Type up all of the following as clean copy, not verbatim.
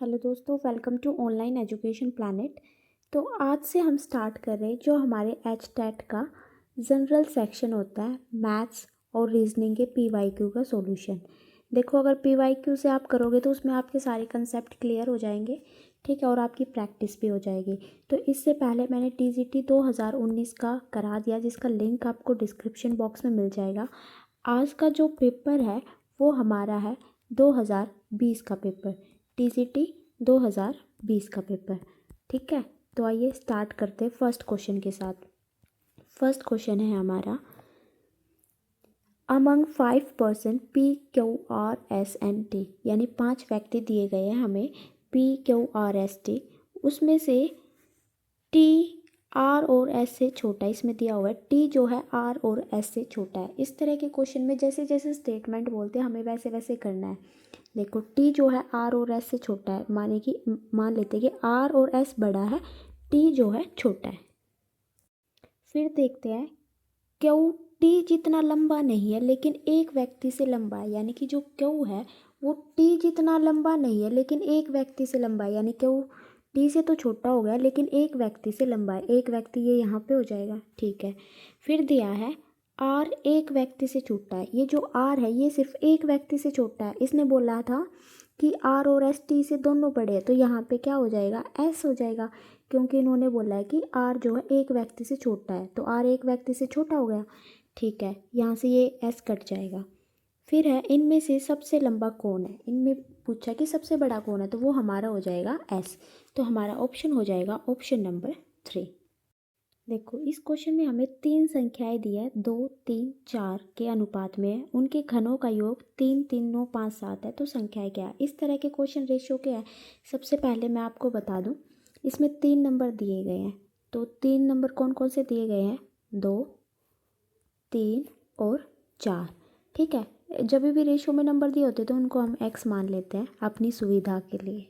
Hello दोस्तों, welcome to online education planet. तो आज से हम स्टार्ट कर रहे हैं जो हमारे एच टेट का जनरल सेक्शन होता है, मैथ्स और रीजनिंग के पीवाईक्यू का सॉल्यूशन। देखो, अगर पीवाईक्यू से आप करोगे तो उसमें आपके सारे कंसेप्ट क्लियर हो जाएंगे, ठीक है, और आपकी प्रैक्टिस भी हो जाएगी। तो इससे पहले मैंने टीजीटी 2019 का करा दिया, जिसका लिंक आपको डिस्क्रिप्शन बॉक्स में मिल जाएगा। आज का जो पेपर है वो हमारा है 2020 का पेपर, टीजीटी 2020 का पेपर, ठीक है। तो आइए स्टार्ट करते हैं फर्स्ट क्वेश्चन के साथ। फर्स्ट क्वेश्चन है हमारा, among 5 person PQRS and T, यानी 5 व्यक्ति दिए गए हैं हमें PQRST, उसमें से T R और S से छोटा, इसमें दिया हुआ है T जो है R और S से छोटा है। इस तरह के क्वेश्चन में जैसे जैसे स्टेटमेंट बोलते हैं हमें वैसे वैसे करना है। देखो, T जो है R और S से छोटा है, मान लेते हैं कि R और S बड़ा है, T जो है छोटा है। फिर देखते हैं, क्यू T जितना लंबा नहीं है लेकिन एक व्यक्ति से लंबा है, यानी कि जो क्यू है वो T जितना लंबा नहीं है लेकिन एक व्यक्ति से लंबा है, यानी क्यू T से तो छोटा हो गया लेकिन एक व्यक्ति से लंबा है। एक व्यक्ति ये यहाँ पे हो जाएगा, ठीक है। फिर दिया है R एक व्यक्ति से छोटा है, ये जो R है ये सिर्फ एक व्यक्ति से छोटा है। इसने बोला था कि R और S T से दोनों बड़े हैं, तो यहाँ पे क्या हो जाएगा, S हो जाएगा, क्योंकि इन्होंने बोला है कि R जो है एक व्यक्ति से छोटा है, तो R एक व्यक्ति से छोटा हो गया, ठीक है। यहाँ से ये S कट जाएगा। फिर है, इनमें से सबसे लंबा कौन है, इनमें पूछा कि सबसे बड़ा कौन है, तो वो हमारा हो जाएगा S। तो हमारा ऑप्शन हो जाएगा ऑप्शन नंबर 3। देखो, इस क्वेश्चन में हमें 3 संख्याएं दी है, 2 3 4 के अनुपात में है, उनके घनों का योग 3 3 9 5 7 है। तो संख्याएं क्या है, इस तरह के क्वेश्चन रेशियो क्या है, सबसे पहले मैं आपको बता दूं, इसमें 3 नंबर दिए गए हैं। तो 3 नंबर कौन कौन से दिए गए हैं, 2 3 और 4, ठीक है। जब भी रेशियो में नंबर दिए होते हैं तो उनको हम x मान लेते हैं अपनी सुविधा के लिए,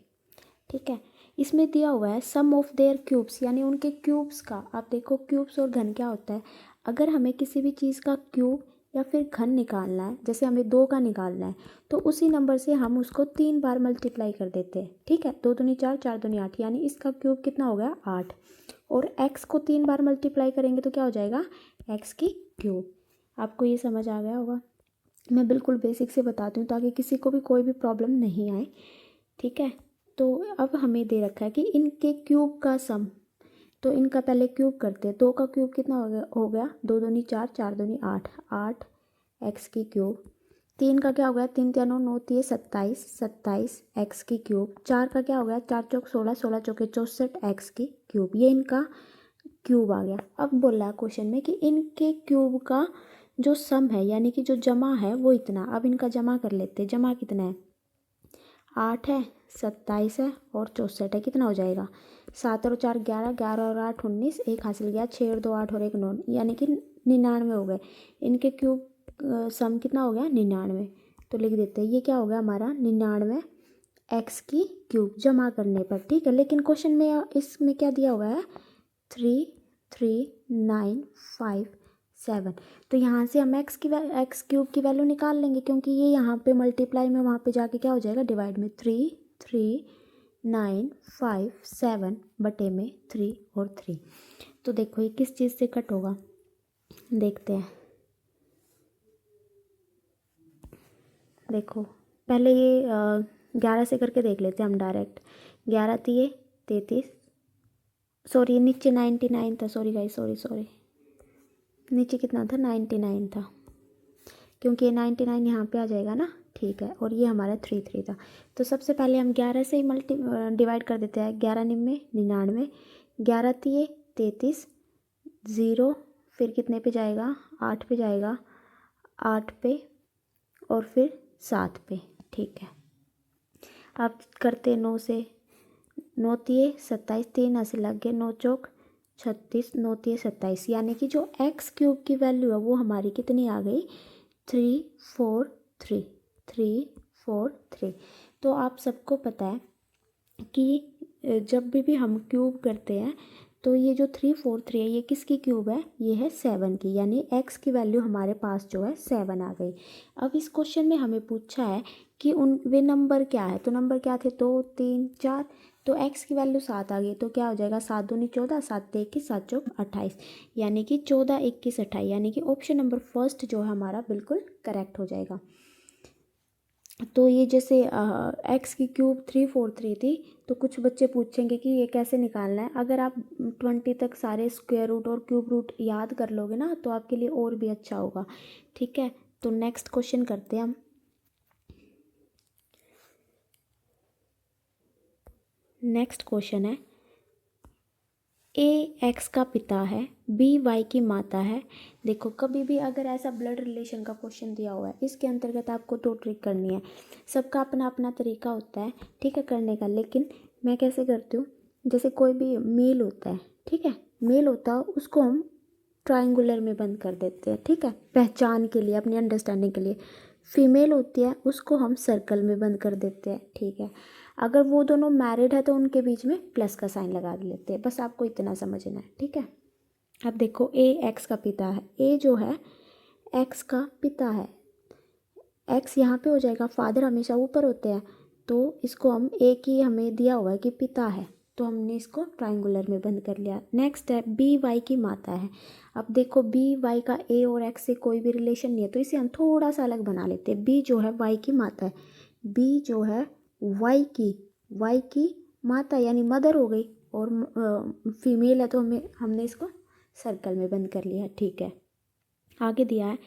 ठीक है। इसमें दिया हुआ है सम ऑफ देयर क्यूब्स, यानी उनके क्यूब्स का। आप देखो, क्यूब्स और घन क्या होता है, अगर हमें किसी भी चीज़ का क्यूब या फिर घन निकालना है, जैसे हमें 2 का निकालना है, तो उसी नंबर से हम उसको 3 बार मल्टीप्लाई कर देते हैं, ठीक है। 2 दूनी 4, 4 दूनी 8, यानी इसका क्यूब कितना हो गया, 8। और x को 3 बार मल्टीप्लाई करेंगे तो क्या हो जाएगा, x की क्यूब। आपको ये समझ आ गया होगा। मैं बिल्कुल बेसिक से बताती हूँ ताकि किसी को भी कोई भी प्रॉब्लम नहीं आए, ठीक है। तो अब हमें दे रखा है कि इनके क्यूब का सम, तो इनका पहले क्यूब करते हैं। 2 का क्यूब कितना हो गया 2 दूनी 4, 4 दूनी 8, 8 एक्स की क्यूब। 3 का क्या हो गया, 3 3 9 9 3 27, 27 एक्स की क्यूब। 4 का क्या हो गया, 4 चौक 16, 16 चौके 64 एक्स की क्यूब। ये इनका क्यूब आ गया। अब बोल रहा है क्वेश्चन में कि इनके क्यूब का जो सम है, यानी कि जो जमा है वो इतना। अब इनका जमा कर लेते हैं, जमा कितना है, 8 है, 27 है और 64 है, कितना हो जाएगा, 7 और 4 11, 11 और 8 19, एक हासिल गया, 6 और 2 8 और 1 9, यानी कि 99 हो गए। इनके क्यूब सम कितना हो गया, 99। तो लिख देते हैं, ये क्या हो गया हमारा 99 एक्स की क्यूब जमा करने पर, ठीक है। लेकिन क्वेश्चन में इसमें क्या दिया हुआ है, 3 3 9 5 7। तो यहाँ से हम एक्स क्यूब की वैल्यू निकाल लेंगे, क्योंकि ये यहाँ पे मल्टीप्लाई में वहाँ पे जाके क्या हो जाएगा, डिवाइड में। 3 3 9 5 7 बटे में 3 और 3। तो देखो ये किस चीज़ से कट होगा, देखते हैं। देखो, पहले ये 11 से करके देख लेते हैं हम डायरेक्ट। 11 तिये 33, सॉरी नीचे 99 था, सॉरी गाइस, सॉरी नीचे कितना था, 99 था, क्योंकि ये 99 यहाँ पे आ जाएगा ना, ठीक है। और ये हमारा 3 3 था। तो सबसे पहले हम 11 से ही डिवाइड कर देते हैं। 11 निन्मे 99, 11 तिये 33, 0 फिर कितने पे जाएगा, 8 पे जाएगा, 8 पे और फिर 7 पे, ठीक है। अब करते 9 से, 9 तिये 27, 3 ऐसे लग गए, 9 चौक 36, 9 तिये 27, यानी कि जो एक्स क्यूब की वैल्यू है वो हमारी कितनी आ गई, 3 4 3, 3 4 3। तो आप सबको पता है कि जब भी हम क्यूब करते हैं तो ये जो 343 है ये किसकी क्यूब है, ये है 7 की, यानी x की वैल्यू हमारे पास जो है 7 आ गई। अब इस क्वेश्चन में हमें पूछा है कि उन वे नंबर क्या है, तो नंबर क्या थे 2 3 4, तो x की वैल्यू 7 आ गई, तो क्या हो जाएगा 7 दूनी 14, 7 21, 7 चौक 28, यानी कि 14 21 28, यानी कि ऑप्शन नंबर फर्स्ट जो है हमारा बिल्कुल करेक्ट हो जाएगा। तो ये जैसे x की क्यूब 343 थी, तो कुछ बच्चे पूछेंगे कि ये कैसे निकालना है। अगर आप 20 तक सारे स्क्वायर रूट और क्यूब रूट याद कर लोगे ना तो आपके लिए और भी अच्छा होगा। ठीक है, तो नेक्स्ट क्वेश्चन करते हैं हम। नेक्स्ट क्वेश्चन है, ए एक्स का पिता है, बी वाई की माता है। देखो कभी भी अगर ऐसा ब्लड रिलेशन का क्वेश्चन दिया हुआ है, इसके अंतर्गत आपको दो ट्रिक करनी है। सबका अपना अपना तरीका होता है, ठीक है, करने का, लेकिन मैं कैसे करती हूँ, जैसे कोई भी मेल होता है, ठीक है, मेल होता है उसको हम ट्रायंगुलर में बंद कर देते हैं, ठीक है, पहचान के लिए, अपनी अंडरस्टैंडिंग के लिए। फीमेल होती है उसको हम सर्कल में बंद कर देते हैं, ठीक है। अगर वो दोनों मैरिड है तो उनके बीच में प्लस का साइन लगा लेते हैं, बस आपको इतना समझना है, ठीक है। अब देखो ए एक्स का पिता है, ए जो है एक्स का पिता है, एक्स यहाँ पे हो जाएगा, फादर हमेशा ऊपर होते हैं, तो इसको हम ए की हमें दिया हुआ है कि पिता है, तो हमने इसको ट्रायंगुलर में बंद कर लिया। नेक्स्ट है बी वाई की माता है। अब देखो बी वाई का ए और एक्स से कोई भी रिलेशन नहीं है, तो इसे हम थोड़ा सा अलग बना लेते हैं। बी जो है वाई की माता है, बी जो है वाई की माता यानी मदर हो गई, और फीमेल है तो हमने इसको सर्कल में बंद कर लिया, ठीक है। आगे दिया है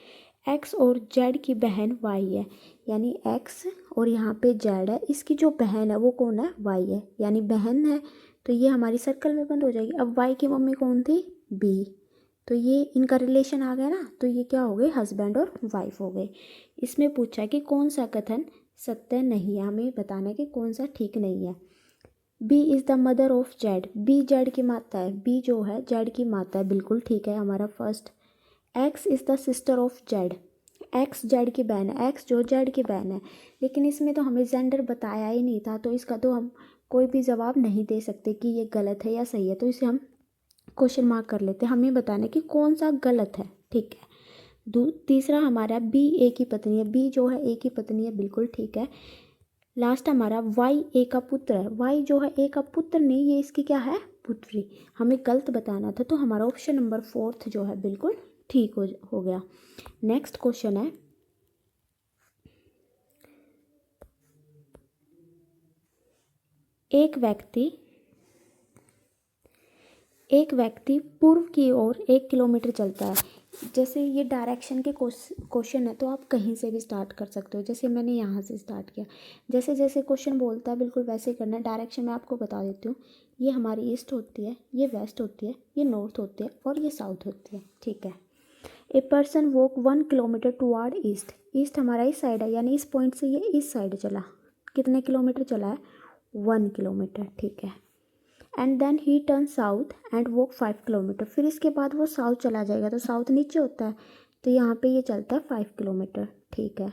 एक्स और जेड की बहन वाई है, यानी एक्स और यहाँ पे जेड है, इसकी जो बहन है वो कौन है, वाई है, यानी बहन है, तो ये हमारी सर्कल में बंद हो जाएगी। अब वाई की मम्मी कौन थी, बी, तो ये इनका रिलेशन आ गया ना, तो ये क्या हो गए, हस्बैंड और वाइफ हो गए। इसमें पूछा है कि कौन सा कथन सत्य नहीं है, हमें बताना है कि कौन सा ठीक नहीं है। B is the mother of Z, B Z की माता है, बी जो है जेड की माता है, बिल्कुल ठीक है हमारा first. X is the sister of Z, x Z की बहन है, एक्स जो जेड की बहन है, लेकिन इसमें तो हमें जेंडर बताया ही नहीं था, तो इसका तो हम कोई भी जवाब नहीं दे सकते कि ये गलत है या सही है, तो इसे हम क्वेश्चन मार्क कर लेते हैं। हमें बताना है कि कौन सा गलत है, ठीक है। तीसरा हमारा बी ए की पत्नी है, बी जो है ए की पत्नी है, बिल्कुल ठीक है। लास्ट हमारा वाई ए का पुत्र है, वाई जो है ए का पुत्र नहीं, ये इसकी क्या है, पुत्री, हमें गलत बताना था, तो हमारा ऑप्शन नंबर फोर्थ जो है बिल्कुल ठीक हो गया। नेक्स्ट क्वेश्चन है, एक व्यक्ति पूर्व की ओर 1 किलोमीटर चलता है। जैसे ये डायरेक्शन के क्वेश्चन है, तो आप कहीं से भी स्टार्ट कर सकते हो, जैसे मैंने यहाँ से स्टार्ट किया, जैसे जैसे क्वेश्चन बोलता है बिल्कुल वैसे ही करना है। डायरेक्शन मैं आपको बता देती हूँ, ये हमारी ईस्ट होती है, ये वेस्ट होती है, ये नॉर्थ होती है, और ये साउथ होती है, ठीक है। A person walk 1 kilometre toward east, east हमारा इस साइड है, यानी इस पॉइंट से ये इस साइड चला, कितने किलोमीटर चला है, 1 किलोमीटर, ठीक है। And then he turn south and walk 5 kilometre, फिर इसके बाद वो साउथ चला जाएगा, तो साउथ नीचे होता है, तो यहाँ पे ये चलता है 5 किलोमीटर, ठीक है।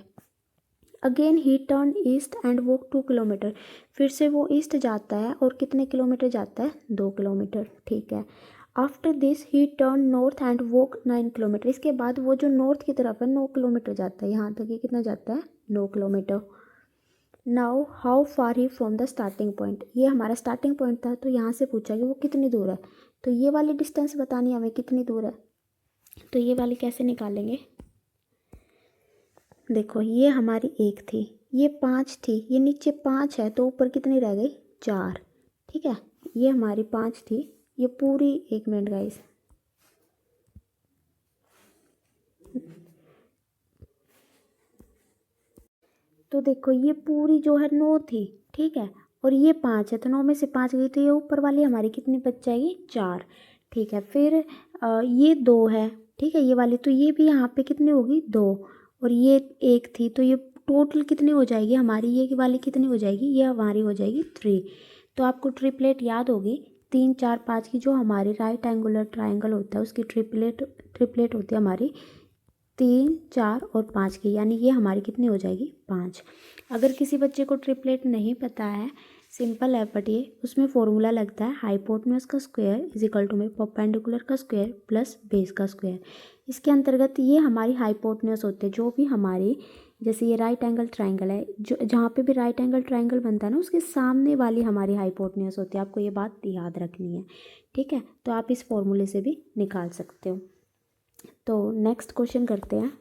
Again he turn east and walk 2 kilometre, फिर से वो ईस्ट जाता है और कितने किलोमीटर जाता है, 2 किलोमीटर, ठीक है। After this he turn north and walk 9 kilometre, इसके बाद वो जो नॉर्थ की तरफ है 9 किलोमीटर जाता है, यहाँ तक ये कितना जाता है, 9 kilometre. Now how far he from the starting point, ये हमारा स्टार्टिंग पॉइंट था, तो यहाँ से पूछा कि वो कितनी दूर है, तो ये वाली डिस्टेंस बतानी है हमें कितनी दूर है, तो ये वाली कैसे निकालेंगे, देखो ये हमारी 1 थी, ये 5 थी, ये नीचे 5 है, तो ऊपर कितनी रह गई, 4, ठीक है। ये हमारी 5 थी, ये पूरी, 1 मिनट गाइस, तो देखो ये पूरी जो है 9 थी, ठीक है, और ये 5 है, तो 9 में से 5 गई, तो ये ऊपर वाली हमारी कितनी बच जाएगी, 4, ठीक है। फिर ये 2 है, ठीक है, ये वाली, तो ये भी यहाँ पे कितनी होगी, 2, और ये 1 थी, तो ये टोटल कितनी हो जाएगी हमारी, ये वाली कितनी हो जाएगी, ये हमारी हो जाएगी 3। तो आपको ट्रिपलेट याद होगी, 3 4 5 की, जो हमारी राइट एंगुलर ट्राइंगल होता है उसकी ट्रिपलेट होती है हमारी 3 4 और 5 की, यानी ये हमारी कितनी हो जाएगी, 5। अगर किसी बच्चे को ट्रिपलेट नहीं पता है, सिंपल है बट ये उसमें फॉर्मूला लगता है हाइपोटेन्यूज का स्क्वायर इज इक्वल टू में परपेंडिकुलर का स्क्वायर प्लस बेस का स्क्वायर। इसके अंतर्गत ये हमारी हाइपोटेन्यूज होते हैं जो भी हमारी, जैसे ये राइट एंगल ट्राइंगल है, जो जहाँ पे भी राइट एंगल ट्राइंगल बनता है ना उसके सामने वाली हमारी हाइपोटेन्यूज होती है। आपको ये बात याद रखनी है, ठीक है। तो आप इस फॉर्मूले से भी निकाल सकते हो। तो नेक्स्ट क्वेश्चन करते हैं।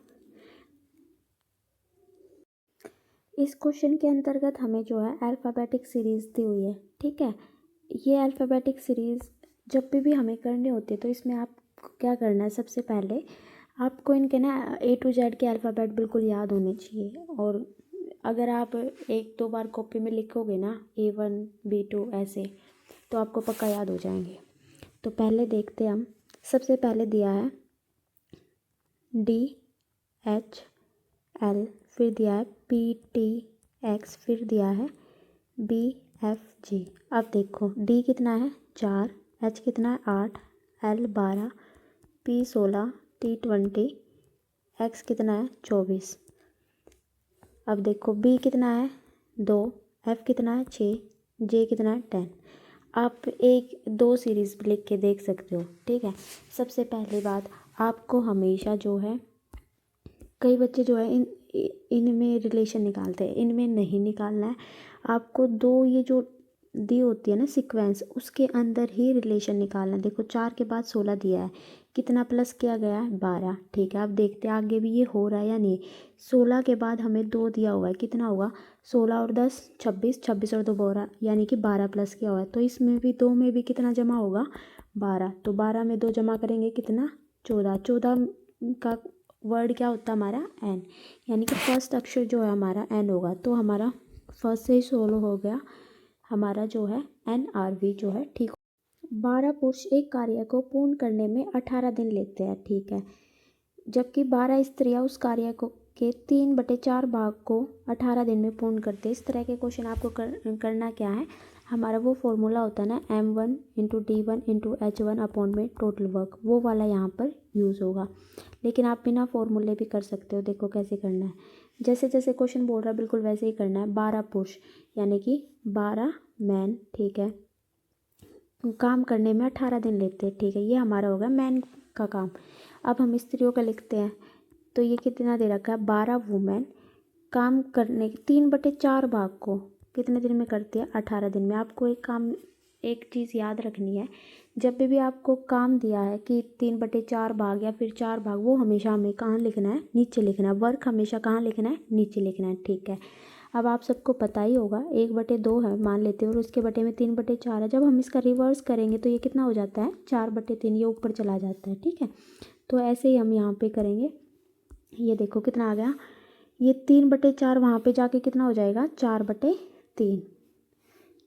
इस क्वेश्चन के अंतर्गत हमें जो है अल्फ़ाबेटिक सीरीज़ दी हुई है, ठीक है। ये अल्फ़ाबेटिक सीरीज़ जब भी हमें करनी होती है तो इसमें आपको क्या करना है, सबसे पहले आपको इनके ना A to Z के अल्फ़ाबेट बिल्कुल याद होने चाहिए। और अगर आप एक दो बार कॉपी में लिखोगे ना A1 B2 ऐसे, तो आपको पक्का याद हो जाएंगे। तो पहले देखते हैं हम। सबसे पहले दिया है DHL, फिर दिया है PTX, फिर दिया है BFG। अब देखो D कितना है 4, H कितना है 8, L 12, P 16, T 20, X कितना है 24। अब देखो B कितना है 2, F कितना है 6, J कितना है 10। आप एक दो सीरीज़ लिख के देख सकते हो, ठीक है। सबसे पहली बात, आपको हमेशा जो है, कई बच्चे जो है इनमें रिलेशन निकालते हैं, इनमें नहीं निकालना है आपको। दो ये जो दी होती है ना सीक्वेंस, उसके अंदर ही रिलेशन निकालना है। देखो 4 के बाद 16 दिया है, कितना प्लस किया गया है 12, ठीक है। अब देखते हैं आगे भी ये हो रहा है या नहीं। 16 के बाद हमें 2 दिया हुआ है, कितना होगा 16 और 10 26, 26 और 2 12, यानी कि 12 प्लस किया हुआ है। तो इसमें भी 2 में भी कितना जमा होगा 12, तो 12 में 2 जमा करेंगे कितना 14। 14 का वर्ड क्या होता है हमारा N, यानी कि फर्स्ट अक्षर जो है हमारा N होगा। तो हमारा फर्स्ट से ही सोलो हो गया हमारा जो है NRV जो है, ठीक। 12 पुरुष एक कार्य को पूर्ण करने में 18 दिन लेते हैं, ठीक है। जबकि 12 स्त्रियां उस कार्य को के 3/4 भाग को 18 दिन में पूर्ण करते हैं। इस तरह के क्वेश्चन आपको करना क्या है, हमारा वो फॉर्मूला होता है ना M1 × D1 × H1 में टोटल वर्क, वो वाला यहाँ पर यूज़ होगा। लेकिन आप बिना फॉर्मूले भी कर सकते हो। देखो कैसे करना है, जैसे जैसे क्वेश्चन बोल रहा है बिल्कुल वैसे ही करना है। 12 पुरुष यानी कि 12 मैन, ठीक है, काम करने में 18 दिन लेते हैं, ठीक है। ये हमारा होगा मैन का काम। अब हम स्त्रियों का लिखते हैं, तो ये कितना दे रखा है 12 वुमेन काम करने 3/4 भाग को कितने दिन में करती है 18 दिन में। आपको एक चीज़ याद रखनी है, जब भी आपको काम दिया है कि 3/4 भाग या फिर 4 भाग, वो हमेशा हमें कहाँ लिखना है, नीचे लिखना है। वर्क हमेशा कहाँ लिखना है, नीचे लिखना है, ठीक है। अब आप सबको पता ही होगा 1/2 है मान लेते हैं और उसके बटे में 3/4 है। जब हम इसका रिवर्स करेंगे तो ये कितना हो जाता है 4/3, ये ऊपर चला जाता है, ठीक है। तो ऐसे ही हम यहाँ पे करेंगे। ये देखो कितना आ गया, ये 3/4 वहाँ पे जाके कितना हो जाएगा 4/3।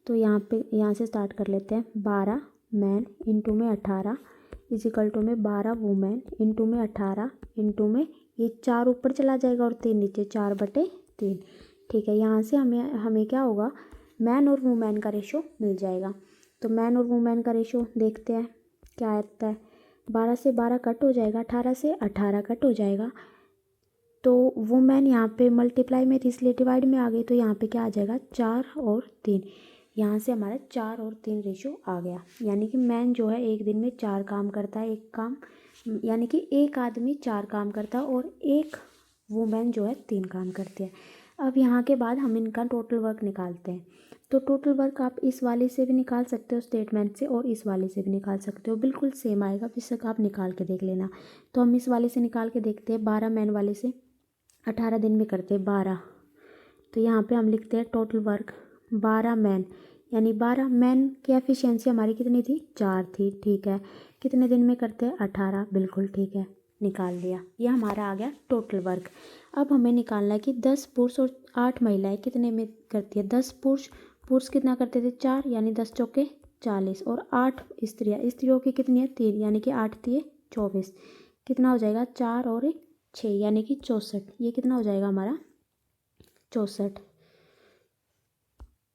तो यहाँ से स्टार्ट कर लेते हैं। 12 मैन इंटू में 18 इज इक्वल टू में 12 वुमेन इंटू में 18 इंटू में ये 4 ऊपर चला जाएगा और 3 नीचे, 4/3, ठीक है। यहाँ से हमें क्या होगा, मैन और वुमेन का रेशो मिल जाएगा। तो मैन और वुमेन का रेशो देखते हैं क्या आता है। 12 से 12 कट हो जाएगा, 18 से 18 कट हो जाएगा। तो वुमेन यहाँ पे मल्टीप्लाई में थी इसलिए डिवाइड में आ गई, तो यहाँ पे क्या आ जाएगा 4 और 3। यहाँ से हमारा 4 और 3 रेशो आ गया, यानी कि मैन जो है एक दिन में 4 काम करता है, एक काम, यानी कि एक आदमी 4 काम करता है और एक वुमेन जो है 3 काम करती है। अब यहाँ के बाद हम इनका टोटल वर्क निकालते हैं। तो टोटल वर्क आप इस वाले से भी निकाल सकते हो स्टेटमेंट से, और इस वाले से भी निकाल सकते हो, बिल्कुल सेम आएगा, बेशक आप निकाल के देख लेना। तो हम इस वाले से निकाल के देखते हैं। 12 मैन वाले से 18 दिन में करते हैं 12, तो यहाँ पे हम लिखते हैं टोटल वर्क 12 मैन, यानी 12 मैन की एफिशिएंसी हमारी कितनी थी 4 थी, ठीक है। कितने दिन में करते हैं 18, बिल्कुल ठीक है, निकाल लिया। ये हमारा आ गया टोटल वर्क। अब हमें निकालना है कि 10 पुरुष और 8 महिलाएं कितने में करती है। 10 पुरुष कितना करते थे 4, यानी 10 चौके 40, और 8 स्त्रियों की कितनी है 3, यानी कि 8 थी 24, कितना हो जाएगा 4 और 6, यानी कि 64। ये कितना हो जाएगा हमारा 64।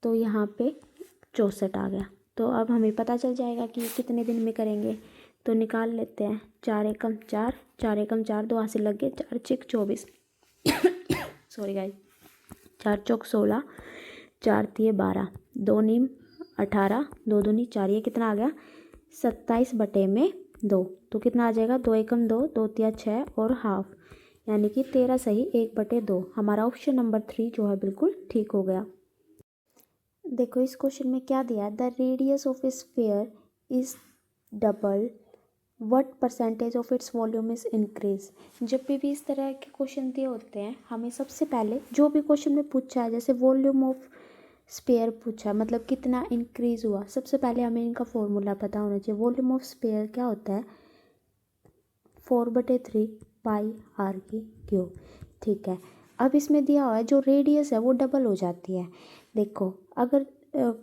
तो यहाँ पे 64 आ गया। तो अब हमें पता चल जाएगा कि कितने दिन में करेंगे। तो निकाल लेते हैं। 4 एकम 4, 4 एकम 4, 2 हाथ से लग गए, 4 6 24 सॉरी गाइस, 4 चौक 16, 4 तिये 12, 2 नीम 18, 2 दूनी 4, ये कितना आ गया 27/2। तो कितना आ जाएगा 2 एकम 2, 2 तिया 6 और हाफ, यानी कि 13 सही 1/2। हमारा ऑप्शन नंबर 3 जो है बिल्कुल ठीक हो गया। देखो इस क्वेश्चन में क्या दिया है, the radius of A sphere is double, what percentage of its volume is increase. जब भी इस तरह के क्वेश्चन दिए होते हैं, हमें सबसे पहले जो भी क्वेश्चन में पूछा है, जैसे वॉल्यूम ऑफ स्पेयर पूछा मतलब कितना इंक्रीज हुआ, सबसे पहले हमें इनका फॉर्मूला पता होना चाहिए। वॉल्यूम ऑफ स्पेयर क्या होता है 4/3 पाई आर की क्यूब, ठीक है। अब इसमें दिया हुआ है जो रेडियस है वो डबल हो जाती है। देखो अगर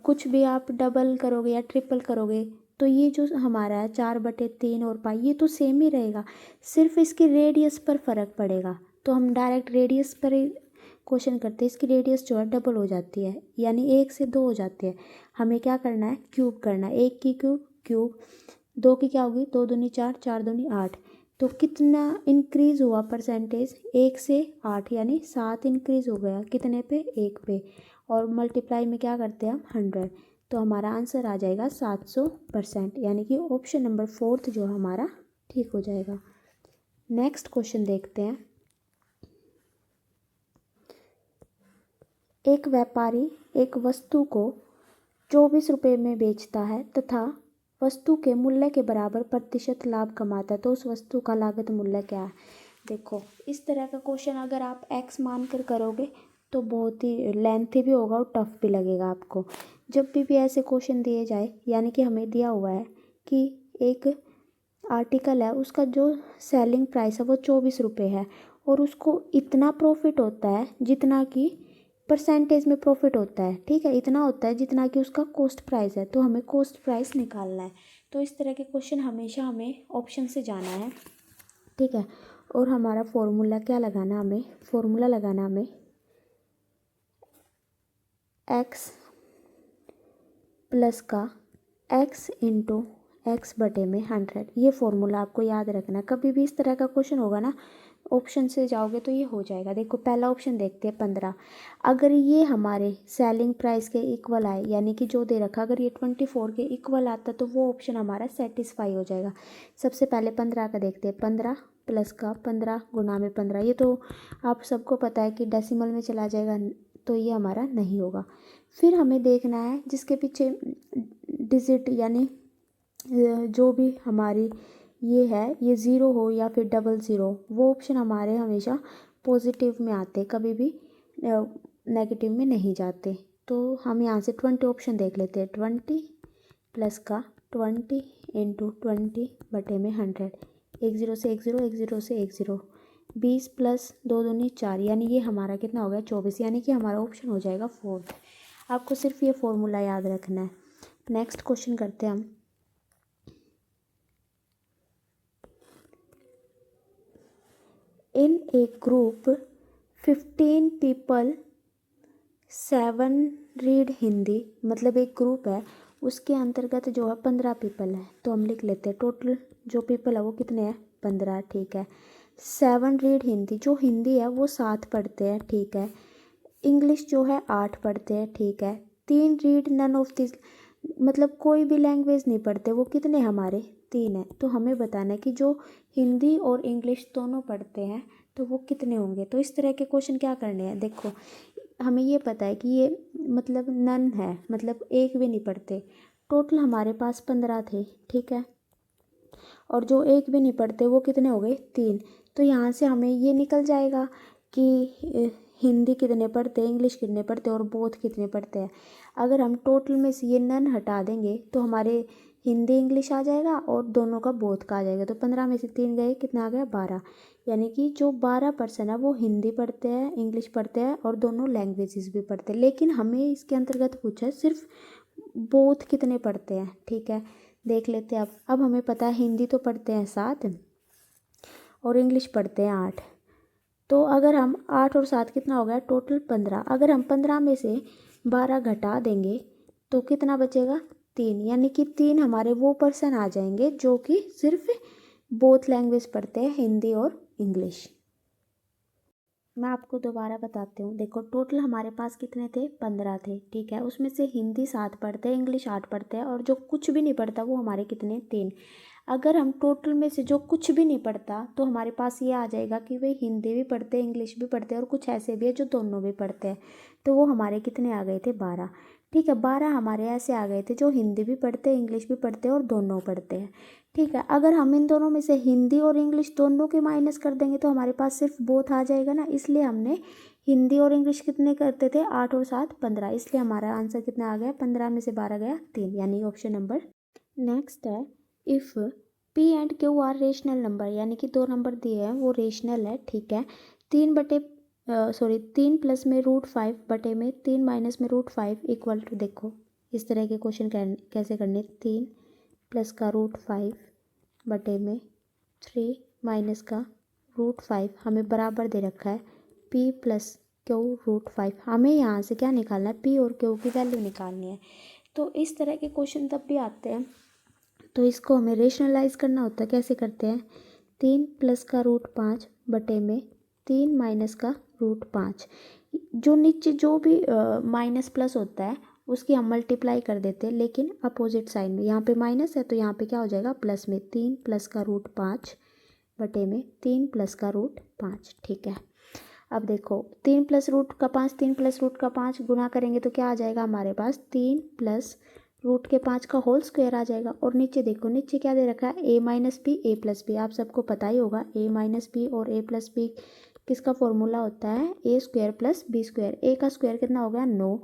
कुछ भी आप डबल करोगे या ट्रिपल करोगे तो ये जो हमारा है 4/3 और पाई ये तो सेम ही रहेगा, सिर्फ इसकी रेडियस पर फ़र्क पड़ेगा। तो हम डायरेक्ट रेडियस पर ही क्वेश्चन करते हैं, इसकी रेडियस जो है डबल हो जाती है, यानी 1 से 2 हो जाती है। हमें क्या करना है क्यूब करना है, 1 की क्यूब 2 की क्या होगी 2 दूनी 4, 4 दूनी 8। तो कितना इंक्रीज़ हुआ परसेंटेज 1 से 8, यानी 7 इंक्रीज़ हो गया कितने पे 1 पे, और मल्टीप्लाई में क्या करते हैं हम 100। तो हमारा आंसर आ जाएगा 700%, यानी कि ऑप्शन नंबर 4 जो हमारा ठीक हो जाएगा। नेक्स्ट क्वेश्चन देखते हैं। एक व्यापारी एक वस्तु को 24 रुपये में बेचता है तथा वस्तु के मूल्य के बराबर प्रतिशत लाभ कमाता है, तो उस वस्तु का लागत मूल्य क्या है। देखो इस तरह का क्वेश्चन अगर आप एक्स मान कर करोगे तो बहुत ही लेंथी भी होगा और टफ भी लगेगा आपको। जब भी ऐसे क्वेश्चन दिए जाए, यानी कि हमें दिया हुआ है कि एक आर्टिकल है उसका जो सेलिंग प्राइस है वो 24 रुपये है और उसको इतना प्रॉफिट होता है जितना कि परसेंटेज में प्रॉफिट होता है, ठीक है, इतना होता है जितना कि उसका कॉस्ट प्राइस है। तो हमें कॉस्ट प्राइस निकालना है। तो इस तरह के क्वेश्चन हमेशा हमें ऑप्शन से जाना है, ठीक है। और हमारा फॉर्मूला क्या लगाना, हमें फॉर्मूला लगाना हमें x प्लस का x इंटू एक्स बटे में 100। ये फॉर्मूला आपको याद रखना। कभी भी इस तरह का क्वेश्चन होगा ना ऑप्शन से जाओगे तो ये हो जाएगा। देखो पहला ऑप्शन देखते हैं 15। अगर ये हमारे सेलिंग प्राइस के इक्वल आए, यानी कि जो दे रखा अगर ये 24 के इक्वल आता तो वो ऑप्शन हमारा सेटिस्फाई हो जाएगा। सबसे पहले 15 का देखते हैं, 15 प्लस का 15 गुना में 15, ये तो आप सबको पता है कि डेसिमल में चला जाएगा, तो ये हमारा नहीं होगा। फिर हमें देखना है जिसके पीछे डिजिट यानी जो भी हमारी ये है ये ज़ीरो हो या फिर डबल ज़ीरो, वो ऑप्शन हमारे हमेशा पॉजिटिव में आते, कभी भी नेगेटिव में नहीं जाते। तो हम यहाँ से 20 ऑप्शन देख लेते हैं। 20 प्लस का 20 इंटू 20 बटे में 100, 1 0 से 1 0, 1 0 से 1 0, 20 प्लस 2 दूनी 4, यानी ये हमारा कितना हो गया 24, यानी कि हमारा ऑप्शन हो जाएगा 4। आपको सिर्फ ये फॉर्मूला याद रखना है। नेक्स्ट क्वेश्चन करते हैं हम। इन ए ग्रुप 15 पीपल 7 रीड हिंदी, मतलब एक ग्रुप है उसके अंतर्गत जो है 15 पीपल है, तो हम लिख लेते हैं टोटल जो पीपल है वो कितने हैं 15, ठीक है। 7 रीड हिंदी, जो हिंदी है वो 7 पढ़ते हैं, ठीक है। इंग्लिश जो है 8 पढ़ते हैं, ठीक है। 3 रीड नन ऑफ दिस, मतलब कोई भी लैंग्वेज नहीं पढ़ते, वो कितने हमारे 3 है। तो हमें बताना है कि जो हिंदी और इंग्लिश दोनों पढ़ते हैं तो वो कितने होंगे। तो इस तरह के क्वेश्चन क्या करने हैं, देखो हमें ये पता है कि ये मतलब नन है, मतलब एक भी नहीं पढ़ते। टोटल हमारे पास 15 थे, ठीक है, और जो एक भी नहीं पढ़ते वो कितने हो गए 3। तो यहाँ से हमें ये निकल जाएगा कि हिंदी कितने पढ़ते हैं, इंग्लिश कितने पढ़ते हैं और बोथ कितने पढ़ते हैं। अगर हम टोटल में से ये नन हटा देंगे तो हमारे हिंदी इंग्लिश आ जाएगा और दोनों का बोथ का आ जाएगा। तो 15 में से 3 गए, कितना आ गया 12, यानी कि जो 12% है वो हिंदी पढ़ते हैं, इंग्लिश पढ़ते हैं और दोनों लैंग्वेजेस भी पढ़ते हैं। लेकिन हमें इसके अंतर्गत पूछा है सिर्फ बोथ कितने पढ़ते हैं, ठीक है। देख लेते हैं अब हमें पता है हिंदी तो पढ़ते हैं 7 और इंग्लिश पढ़ते हैं 8। तो अगर हम 8 और 7 कितना हो गया टोटल 15, अगर हम 15 में से 12 घटा देंगे तो कितना बचेगा 3, यानी कि 3 हमारे वो पर्सन आ जाएंगे जो कि सिर्फ बोथ लैंग्वेज पढ़ते हैं, हिंदी और इंग्लिश। मैं आपको दोबारा बताती हूँ। देखो टोटल हमारे पास कितने थे, 15 थे, ठीक है। उसमें से हिंदी 7 पढ़ते हैं, इंग्लिश 8 पढ़ते हैं, और जो कुछ भी नहीं पढ़ता वो हमारे कितने, 3। अगर हम टोटल में से जो कुछ भी नहीं पढ़ता तो हमारे पास ये आ जाएगा कि वे हिंदी भी पढ़ते हैं, इंग्लिश भी पढ़ते हैं, और कुछ ऐसे भी है जो दोनों भी पढ़ते हैं। तो वो हमारे कितने आ गए थे, 12। ठीक है, 12 हमारे ऐसे आ गए थे जो हिंदी भी पढ़ते हैं, इंग्लिश भी पढ़ते हैं और दोनों पढ़ते हैं। ठीक है, अगर हम इन दोनों में से हिंदी और इंग्लिश दोनों के माइनस कर देंगे तो हमारे पास सिर्फ बोथ आ जाएगा ना, इसलिए हमने हिंदी और इंग्लिश कितने करते थे, 8 और 7 15, इसलिए हमारा आंसर कितना आ गया, 15 में से 12 गया 3, यानी ऑप्शन नंबर। नेक्स्ट है, if P and Q R rational number, यानी कि 2 नंबर दिए हैं वो रेशनल है। ठीक है, 3 प्लस में √5 बटे में 3 माइनस में √5 इक्वल टू, देखो इस तरह के क्वेश्चन कैसे करने, 3 प्लस का √5 बटे में 3 माइनस का √5 हमें बराबर दे रखा है p प्लस क्यू √5। हमें यहाँ से क्या निकालना है, p और q की वैल्यू निकालनी है। तो इस तरह के क्वेश्चन तब भी आते हैं, तो इसको हमें रेशनलाइज करना होता है। कैसे करते हैं, 3 प्लस का √5 बटे में 3 माइनस का √5, जो नीचे जो भी माइनस प्लस होता है उसकी हम मल्टीप्लाई कर देते हैं, लेकिन अपोजिट साइड में। यहाँ पे माइनस है तो यहाँ पे क्या हो जाएगा, प्लस में। 3 प्लस का √5 बटे में 3 प्लस का √5। ठीक है, अब देखो 3 प्लस रूट का 5, 3 प्लस रूट का 5 गुना करेंगे तो क्या आ जाएगा हमारे पास, 3 प्लस रूट के 5 का होल स्क्वायर आ जाएगा। और नीचे देखो, नीचे क्या दे रखा है, a minus B A plus B. आप सबको पता ही होगा a माइनस बी और a प्लस बी किसका फॉर्मूला होता है, A square plus B square. A का स्क्वायर कितना हो गया, 9,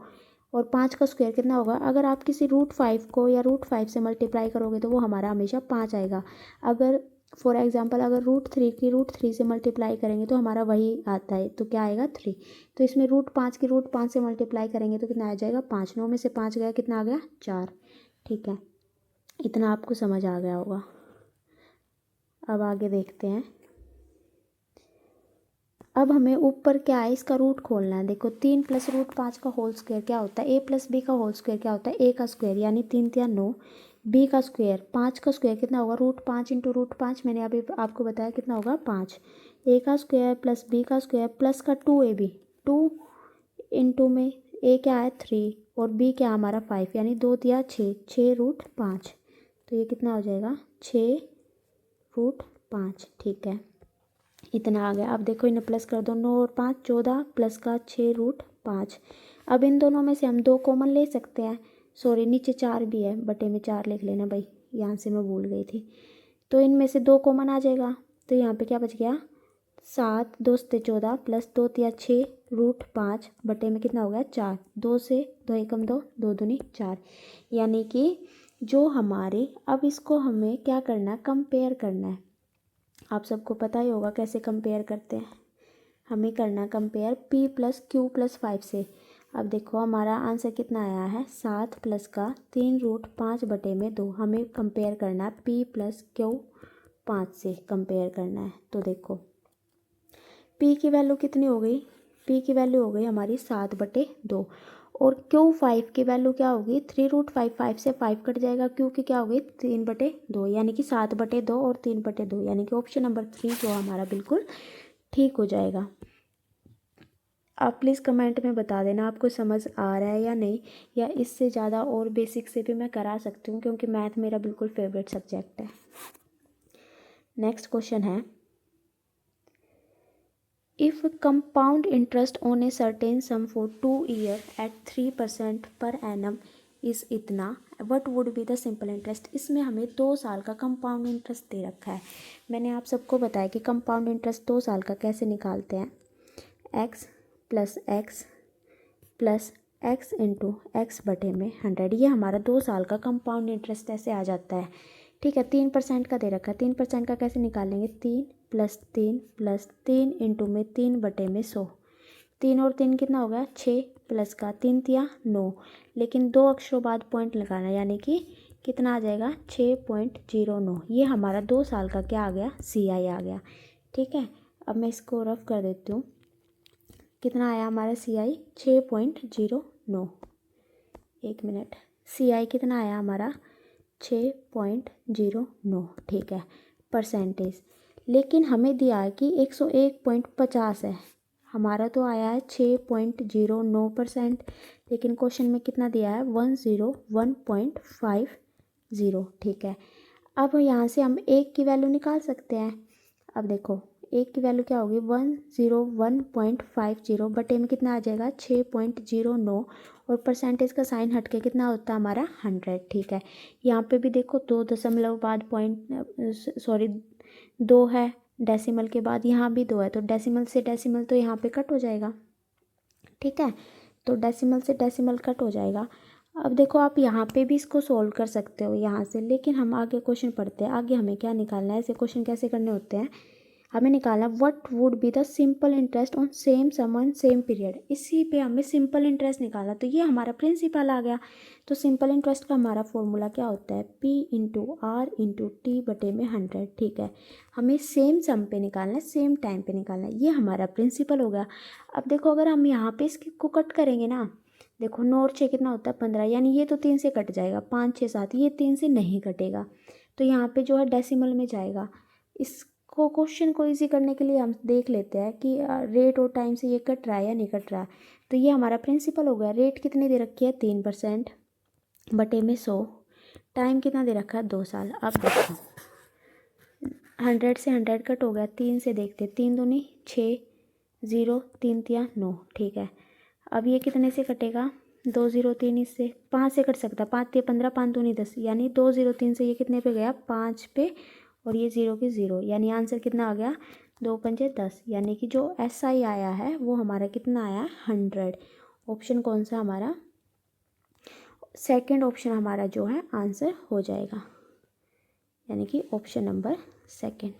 और 5 का स्क्वायर कितना होगा, अगर आप किसी √5 को या √5 से मल्टीप्लाई करोगे तो वो हमारा हमेशा 5 आएगा। अगर फॉर एग्जांपल अगर √3 की √3 से मल्टीप्लाई करेंगे तो हमारा वही आता है, तो क्या आएगा, 3। तो इसमें √5 की √5 से मल्टीप्लाई करेंगे तो कितना आ जाएगा, 5। 9 में से 5 गया, कितना आ गया, 4। ठीक है, इतना आपको समझ आ गया होगा। अब आगे देखते हैं। अब हमें ऊपर क्या है, इसका रूट खोलना है। देखो 3 प्लस √5 का होल स्क्वायर क्या होता है, a प्लस बी का होल स्क्वायर क्या होता है, a का स्क्वायर, यानी 3 या 9, b का स्क्वायर 5 का स्क्वायर कितना होगा, √5 इंटू √5, मैंने अभी आपको बताया कितना होगा, 5। a का स्क्वायर प्लस b का स्क्वायर प्लस का 2ab, 2 इंटू में a क्या है 3 और b क्या हमारा 5, यानी 2 या 6, 6√5। तो ये कितना हो जाएगा, 6√5। ठीक है, इतना आ गया। अब देखो इन्हें प्लस कर दो, 9 और 5 14 प्लस का 6√5। अब इन दोनों में से हम 2 कॉमन ले सकते हैं, सॉरी नीचे 4 भी है, बटे में 4 लिख लेना भाई, यहाँ से मैं भूल गई थी। तो इनमें से 2 कॉमन आ जाएगा, तो यहाँ पे क्या बच गया, 7 2 से 14 प्लस 2 या 6√5 बटे में कितना हो गया, 4। 2 से 2 एकम 2, 2 दूनी 4, यानी कि जो हमारे, अब इसको हमें क्या करना है, कंपेयर करना है। आप सबको पता ही होगा कैसे कंपेयर करते हैं, हमें करना है compare p plus Q plus 5 से। अब देखो हमारा आंसर कितना आया है, 7 प्लस का 3√5 बटे में 2। हमें कंपेयर करना है p प्लस क्यू 5 से कंपेयर करना है। तो देखो p की वैल्यू कितनी हो गई, p की वैल्यू हो गई हमारी 7/2, और Q5 की वैल्यू क्या होगी, 3√5, 5 से 5 कट जाएगा, Q की क्या होगी, 3/2, यानी कि 7/2 और 3/2, यानी कि ऑप्शन नंबर 3 जो हमारा बिल्कुल ठीक हो जाएगा। आप प्लीज़ कमेंट में बता देना आपको समझ आ रहा है या नहीं, या इससे ज़्यादा और बेसिक से भी मैं करा सकती हूँ, क्योंकि मैथ मेरा बिल्कुल फेवरेट सब्जेक्ट है। नेक्स्ट क्वेश्चन है, if compound interest on a certain sum for 2 years at 3% per annum is इतना, what would be the simple interest। इसमें हमें 2 साल का कंपाउंड इंटरेस्ट दे रखा है। मैंने आप सबको बताया कि कंपाउंड इंटरेस्ट 2 साल का कैसे निकालते हैं, x plus x into x बटे में 100, ये हमारा 2 साल का कंपाउंड इंटरेस्ट ऐसे आ जाता है। ठीक है, 3% का दे रखा है, 3% का कैसे निकालेंगे, 3 प्लस 3 इंटू में 3 बटे में 100, 3 और 3 कितना हो गया, 6 प्लस का 3 या 9, लेकिन 2 अक्षरों बाद पॉइंट लगाना, यानी कि कितना आ जाएगा, 6.09। ये हमारा 2 साल का क्या आ गया, CI आ गया। ठीक है, अब मैं इसको रफ कर देती हूँ, कितना आया हमारा CI, 6.09। एक मिनट, CI कितना आया हमारा, 6.09। ठीक है, परसेंटेज, लेकिन हमें दिया है कि 101.50 है, हमारा तो आया है 6.09%, लेकिन क्वेश्चन में कितना दिया है 101.50। ठीक है, अब यहाँ से हम एक की वैल्यू निकाल सकते हैं। अब देखो एक की वैल्यू क्या होगी 101.50 बटे में कितना आ जाएगा 6.09, और परसेंटेज का साइन हट के कितना होता है हमारा 100। ठीक है, यहाँ पे भी देखो 2 दशमलव बाद दो है, डेसिमल के बाद यहाँ भी 2 है, तो डेसिमल से डेसिमल तो यहाँ पे कट हो जाएगा। ठीक है, तो डेसिमल से डेसिमल कट हो जाएगा। अब देखो आप यहाँ पे भी इसको सोल्व कर सकते हो यहाँ से, लेकिन हम आगे क्वेश्चन पढ़ते हैं। आगे हमें क्या निकालना है, ऐसे क्वेश्चन कैसे करने होते हैं, हमें निकालना what would be the simple interest on same sum on same period. इसी पे हमें सिंपल इंटरेस्ट निकालना, तो ये हमारा प्रिंसिपल आ गया। तो सिंपल इंटरेस्ट का हमारा फॉर्मूला क्या होता है P/R/T बटे में 100। ठीक है, हमें सेम सम पे निकालना है, सेम टाइम पे निकालना है, ये हमारा प्रिंसिपल हो गया। अब देखो अगर हम यहाँ पे इसको कट करेंगे ना, देखो 9 और 6 कितना होता है 15, यानी ये तो 3 से कट जाएगा, 5 6 7 ये 3 से नहीं कटेगा, तो यहाँ पे जो है डेसिमल में जाएगा। इसको क्वेश्चन को इजी करने के लिए हम देख लेते हैं कि रेट और टाइम से ये कट रहा है या नहीं कट रहा है। तो ये हमारा प्रिंसिपल हो गया। रेट कितनी दे रखी है 3% बटे में 100, टाइम कितना दे रखा है 2 साल। अब देखो 100 से 100 कट हो गया, 3 से देखते 3 दूनी 6, 0 3 तिया 9। ठीक है, अब ये कितने से कटेगा 2 0 3, इससे 5 से कट सकता, 5 तिया 15, 5 दूनी 10, यानी 2 0 3 से ये कितने पे गया 5 पे, और ये 0 की 0, यानी आंसर कितना आ गया 2 पंजे 10, यानी कि जो SI आया है वो हमारा कितना आया 100। ऑप्शन कौन सा हमारा, सेकंड ऑप्शन हमारा जो है आंसर हो जाएगा, यानी कि ऑप्शन नंबर सेकंड।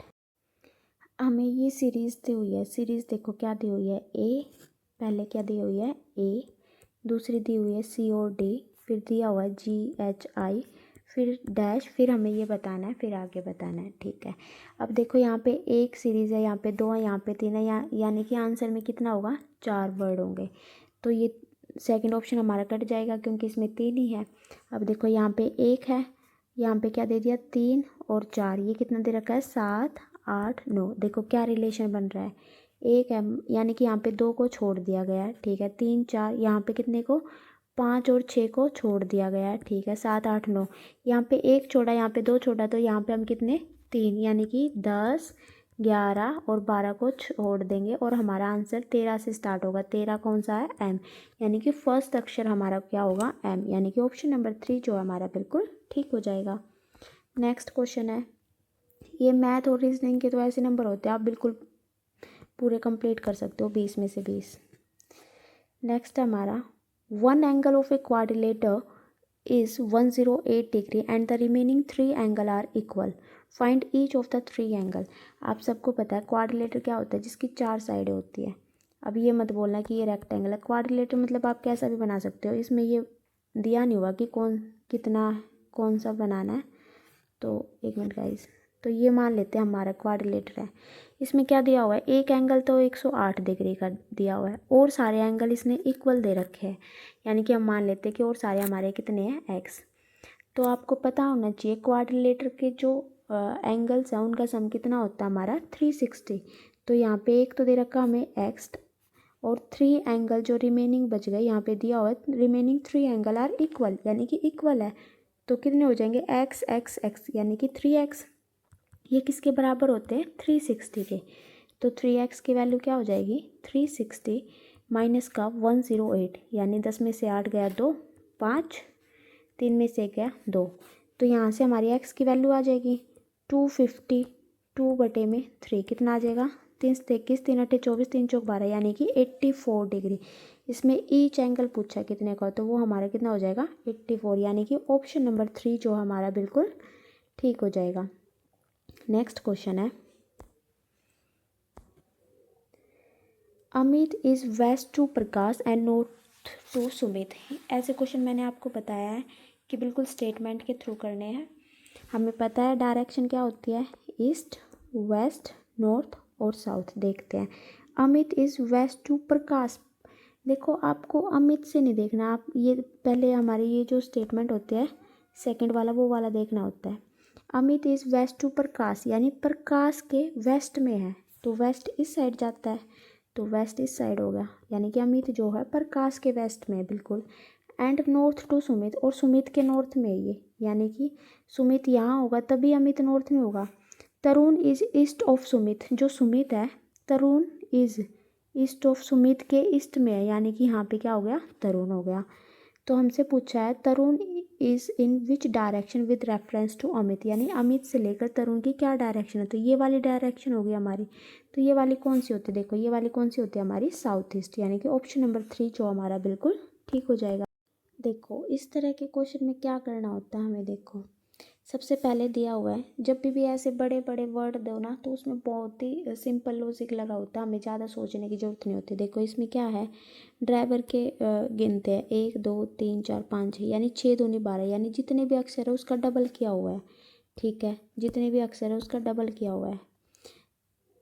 हमें ये सीरीज़ दी हुई है, सीरीज़ देखो क्या दी हुई है A, पहले क्या दी हुई है A, दूसरी दी हुई है C और D, फिर दिया हुआ है GHI, फिर डैश, फिर हमें ये बताना है, फिर आगे बताना है। ठीक है, अब देखो यहाँ पे एक सीरीज़ है, यहाँ पे 2 है, यहाँ पे 3 है, यानी कि आंसर में कितना होगा 4 वर्ड होंगे, तो ये सेकंड ऑप्शन हमारा कट जाएगा क्योंकि इसमें 3 ही है। अब देखो यहाँ पे 1 है, यहाँ पे क्या दे दिया 3 और 4, ये कितना दे रखा है 7 8 9। देखो क्या रिलेशन बन रहा है 1 है, यानी कि यहाँ पे 2 को छोड़ दिया गया है। ठीक है, 3 4, यहाँ पे कितने को 5 और 6 को छोड़ दिया गया है। ठीक है, 7 8 9, यहाँ पे 1 छोड़ा, यहाँ पे 2 छोड़ा, तो यहाँ पे हम कितने 3, यानी कि 10 11 और 12 को छोड़ देंगे, और हमारा आंसर 13 से स्टार्ट होगा। 13 कौन सा है M, यानी कि फर्स्ट अक्षर हमारा क्या होगा M, यानी कि ऑप्शन नंबर 3 जो हमारा बिल्कुल ठीक हो जाएगा। नेक्स्ट क्वेश्चन है, ये मैथ और रीजनिंग के तो ऐसे नंबर होते हैं आप बिल्कुल पूरे कंप्लीट कर सकते हो 20 में से 20। नेक्स्ट हमारा one angle of a quadrilateral is 108 degree and the remaining 3 angle are equal, find each of the 3 angle. आप सबको पता है क्वाड्रिलेटर क्या होता है, जिसकी 4 साइडें होती है। अब ये मत बोलना कि ये रेक्टेंगल है, क्वाड्रिलेटर मतलब आप कैसा भी बना सकते हो, इसमें ये दिया नहीं हुआ कि कौन सा बनाना है। तो एक मिनट गाइस, तो ये मान लेते हैं हमारा क्वाड्रिलेटर है, इसमें क्या दिया हुआ है एक एंगल तो 108 डिग्री का दिया हुआ है, और सारे एंगल इसने इक्वल दे रखे हैं, यानी कि हम मान लेते हैं कि और सारे हमारे कितने हैं x। तो आपको पता होना चाहिए क्वाड्रिलेटर के जो एंगल्स हैं उनका सम कितना होता है हमारा 360। तो यहाँ पे एक तो दे रखा हमें x, और 3 एंगल जो रिमेनिंग बच गए यहाँ पे दिया हुआ है रिमेनिंग 3 एंगल आर इक्वल, यानी कि इक्वल है, तो कितने हो जाएंगे x x x, यानी कि 3x। ये किसके बराबर होते हैं 360 के, तो 3x की वैल्यू क्या हो जाएगी 360 माइनस का 108, यानी 10 में से 8 गया 2 5, 3 में से गया 2, तो यहाँ से हमारी x की वैल्यू आ जाएगी 250, 2 बटे में 3 कितना आ जाएगा 3 21 3 8 24 3 चौक 12, यानी कि 84 डिग्री। इसमें ईच एंगल पूछा कितने का, तो वो हमारा कितना हो जाएगा 84, यानी कि ऑप्शन नंबर 3 जो हमारा बिल्कुल ठीक हो जाएगा। नेक्स्ट क्वेश्चन है, Amit is west to Prakash and north to Sumit. ऐसे क्वेश्चन मैंने आपको बताया है कि बिल्कुल स्टेटमेंट के थ्रू करने हैं। हमें पता है डायरेक्शन क्या होती है ईस्ट वेस्ट नॉर्थ और साउथ। देखते हैं, अमित इज वेस्ट टू प्रकाश। देखो आपको अमित से नहीं देखना, आप ये पहले हमारे ये जो स्टेटमेंट होते हैं सेकंड वाला वो वाला देखना होता है। अमित इज वेस्ट टू प्रकाश, यानी प्रकाश के वेस्ट में है, तो वेस्ट इस साइड जाता है, तो वेस्ट इस साइड हो गया, यानी कि अमित जो है प्रकाश के वेस्ट में है बिल्कुल। एंड नॉर्थ टू सुमित, और सुमित के नॉर्थ में है ये, यानी कि सुमित यहाँ होगा तभी अमित नॉर्थ में होगा। तरुण इज ईस्ट ऑफ सुमित, जो सुमित है Tarun is east of Sumit के ईस्ट में है, यानी कि यहाँ पे क्या हो गया, तरुण हो गया। तो हमसे पूछा है Tarun is in which direction with reference to Amit, यानी अमित से लेकर तरुण की क्या डायरेक्शन है, तो ये वाली डायरेक्शन होगी हमारी। तो ये वाली कौन सी होती है, देखो ये वाली कौन सी होती है हमारी, साउथ ईस्ट, यानी कि ऑप्शन नंबर 3 जो हमारा बिल्कुल ठीक हो जाएगा। देखो इस तरह के क्वेश्चन में क्या करना होता है हमें, देखो सबसे पहले दिया हुआ है जब भी ऐसे बड़े बड़े वर्ड दो ना तो उसमें बहुत ही सिंपल लॉजिक लगा होता है, हमें ज़्यादा सोचने की ज़रूरत नहीं होती। देखो इसमें क्या है, ड्राइवर के गिनते हैं 1 2 3 4 5 6, यानी 6 दूनी 12, यानी जितने भी अक्षर है उसका डबल किया हुआ है। ठीक है, जितने भी अक्षर है उसका डबल किया हुआ है।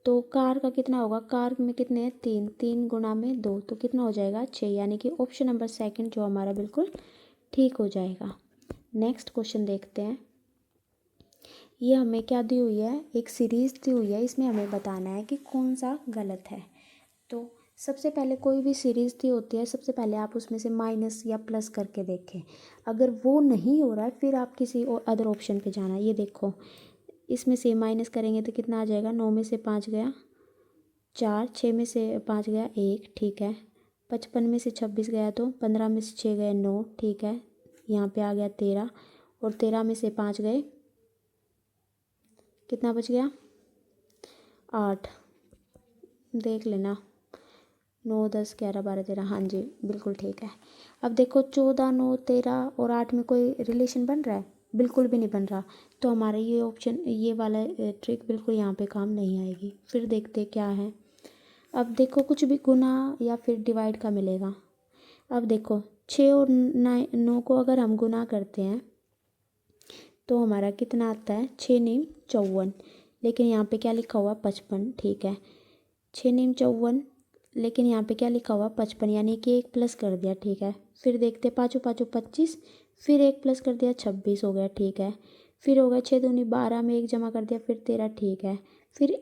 तो कार का कितना होगा, कार में कितने हैं 3, 3 गुना में 2, तो कितना हो जाएगा 6, यानी कि ऑप्शन नंबर 2 जो हमारा बिल्कुल ठीक हो जाएगा। नेक्स्ट क्वेश्चन देखते हैं। ये हमें क्या दी हुई है, एक सीरीज़ दी हुई है, इसमें हमें बताना है कि कौन सा गलत है। तो सबसे पहले कोई भी सीरीज़ दी होती है, सबसे पहले आप उसमें से माइनस या प्लस करके देखें। अगर वो नहीं हो रहा है फिर आप किसी और अदर ऑप्शन पे जाना। ये देखो इसमें से माइनस करेंगे तो कितना आ जाएगा, 9 में से 5 गया 4, 6 में से 5 गया 1, ठीक है, 55 में से 26 गया तो 15 में से 6 गए 9, ठीक है, यहाँ पे आ गया 13, और 13 में से 5 गए कितना बच गया 8, देख लेना 9 10 11 12 13, हाँ जी बिल्कुल ठीक है। अब देखो 14 9 13 और 8 में कोई रिलेशन बन रहा है, बिल्कुल भी नहीं बन रहा, तो हमारा ये ऑप्शन ये वाला ट्रिक बिल्कुल यहाँ पे काम नहीं आएगी। फिर देखते क्या है। अब देखो कुछ भी गुना या फिर डिवाइड का मिलेगा। अब देखो 6 और 9 को अगर हम गुना करते हैं तो हमारा कितना आता है, 6 9 54, लेकिन यहाँ पे क्या लिखा हुआ 55, ठीक है 6 9 54, लेकिन यहाँ पे क्या लिखा हुआ 55, यानी कि एक प्लस कर दिया, ठीक है। फिर देखते 5 5 25, फिर एक प्लस कर दिया 26 हो गया, ठीक है। फिर हो गया 6 दूनी 12 में एक जमा कर दिया फिर 13, ठीक है। फिर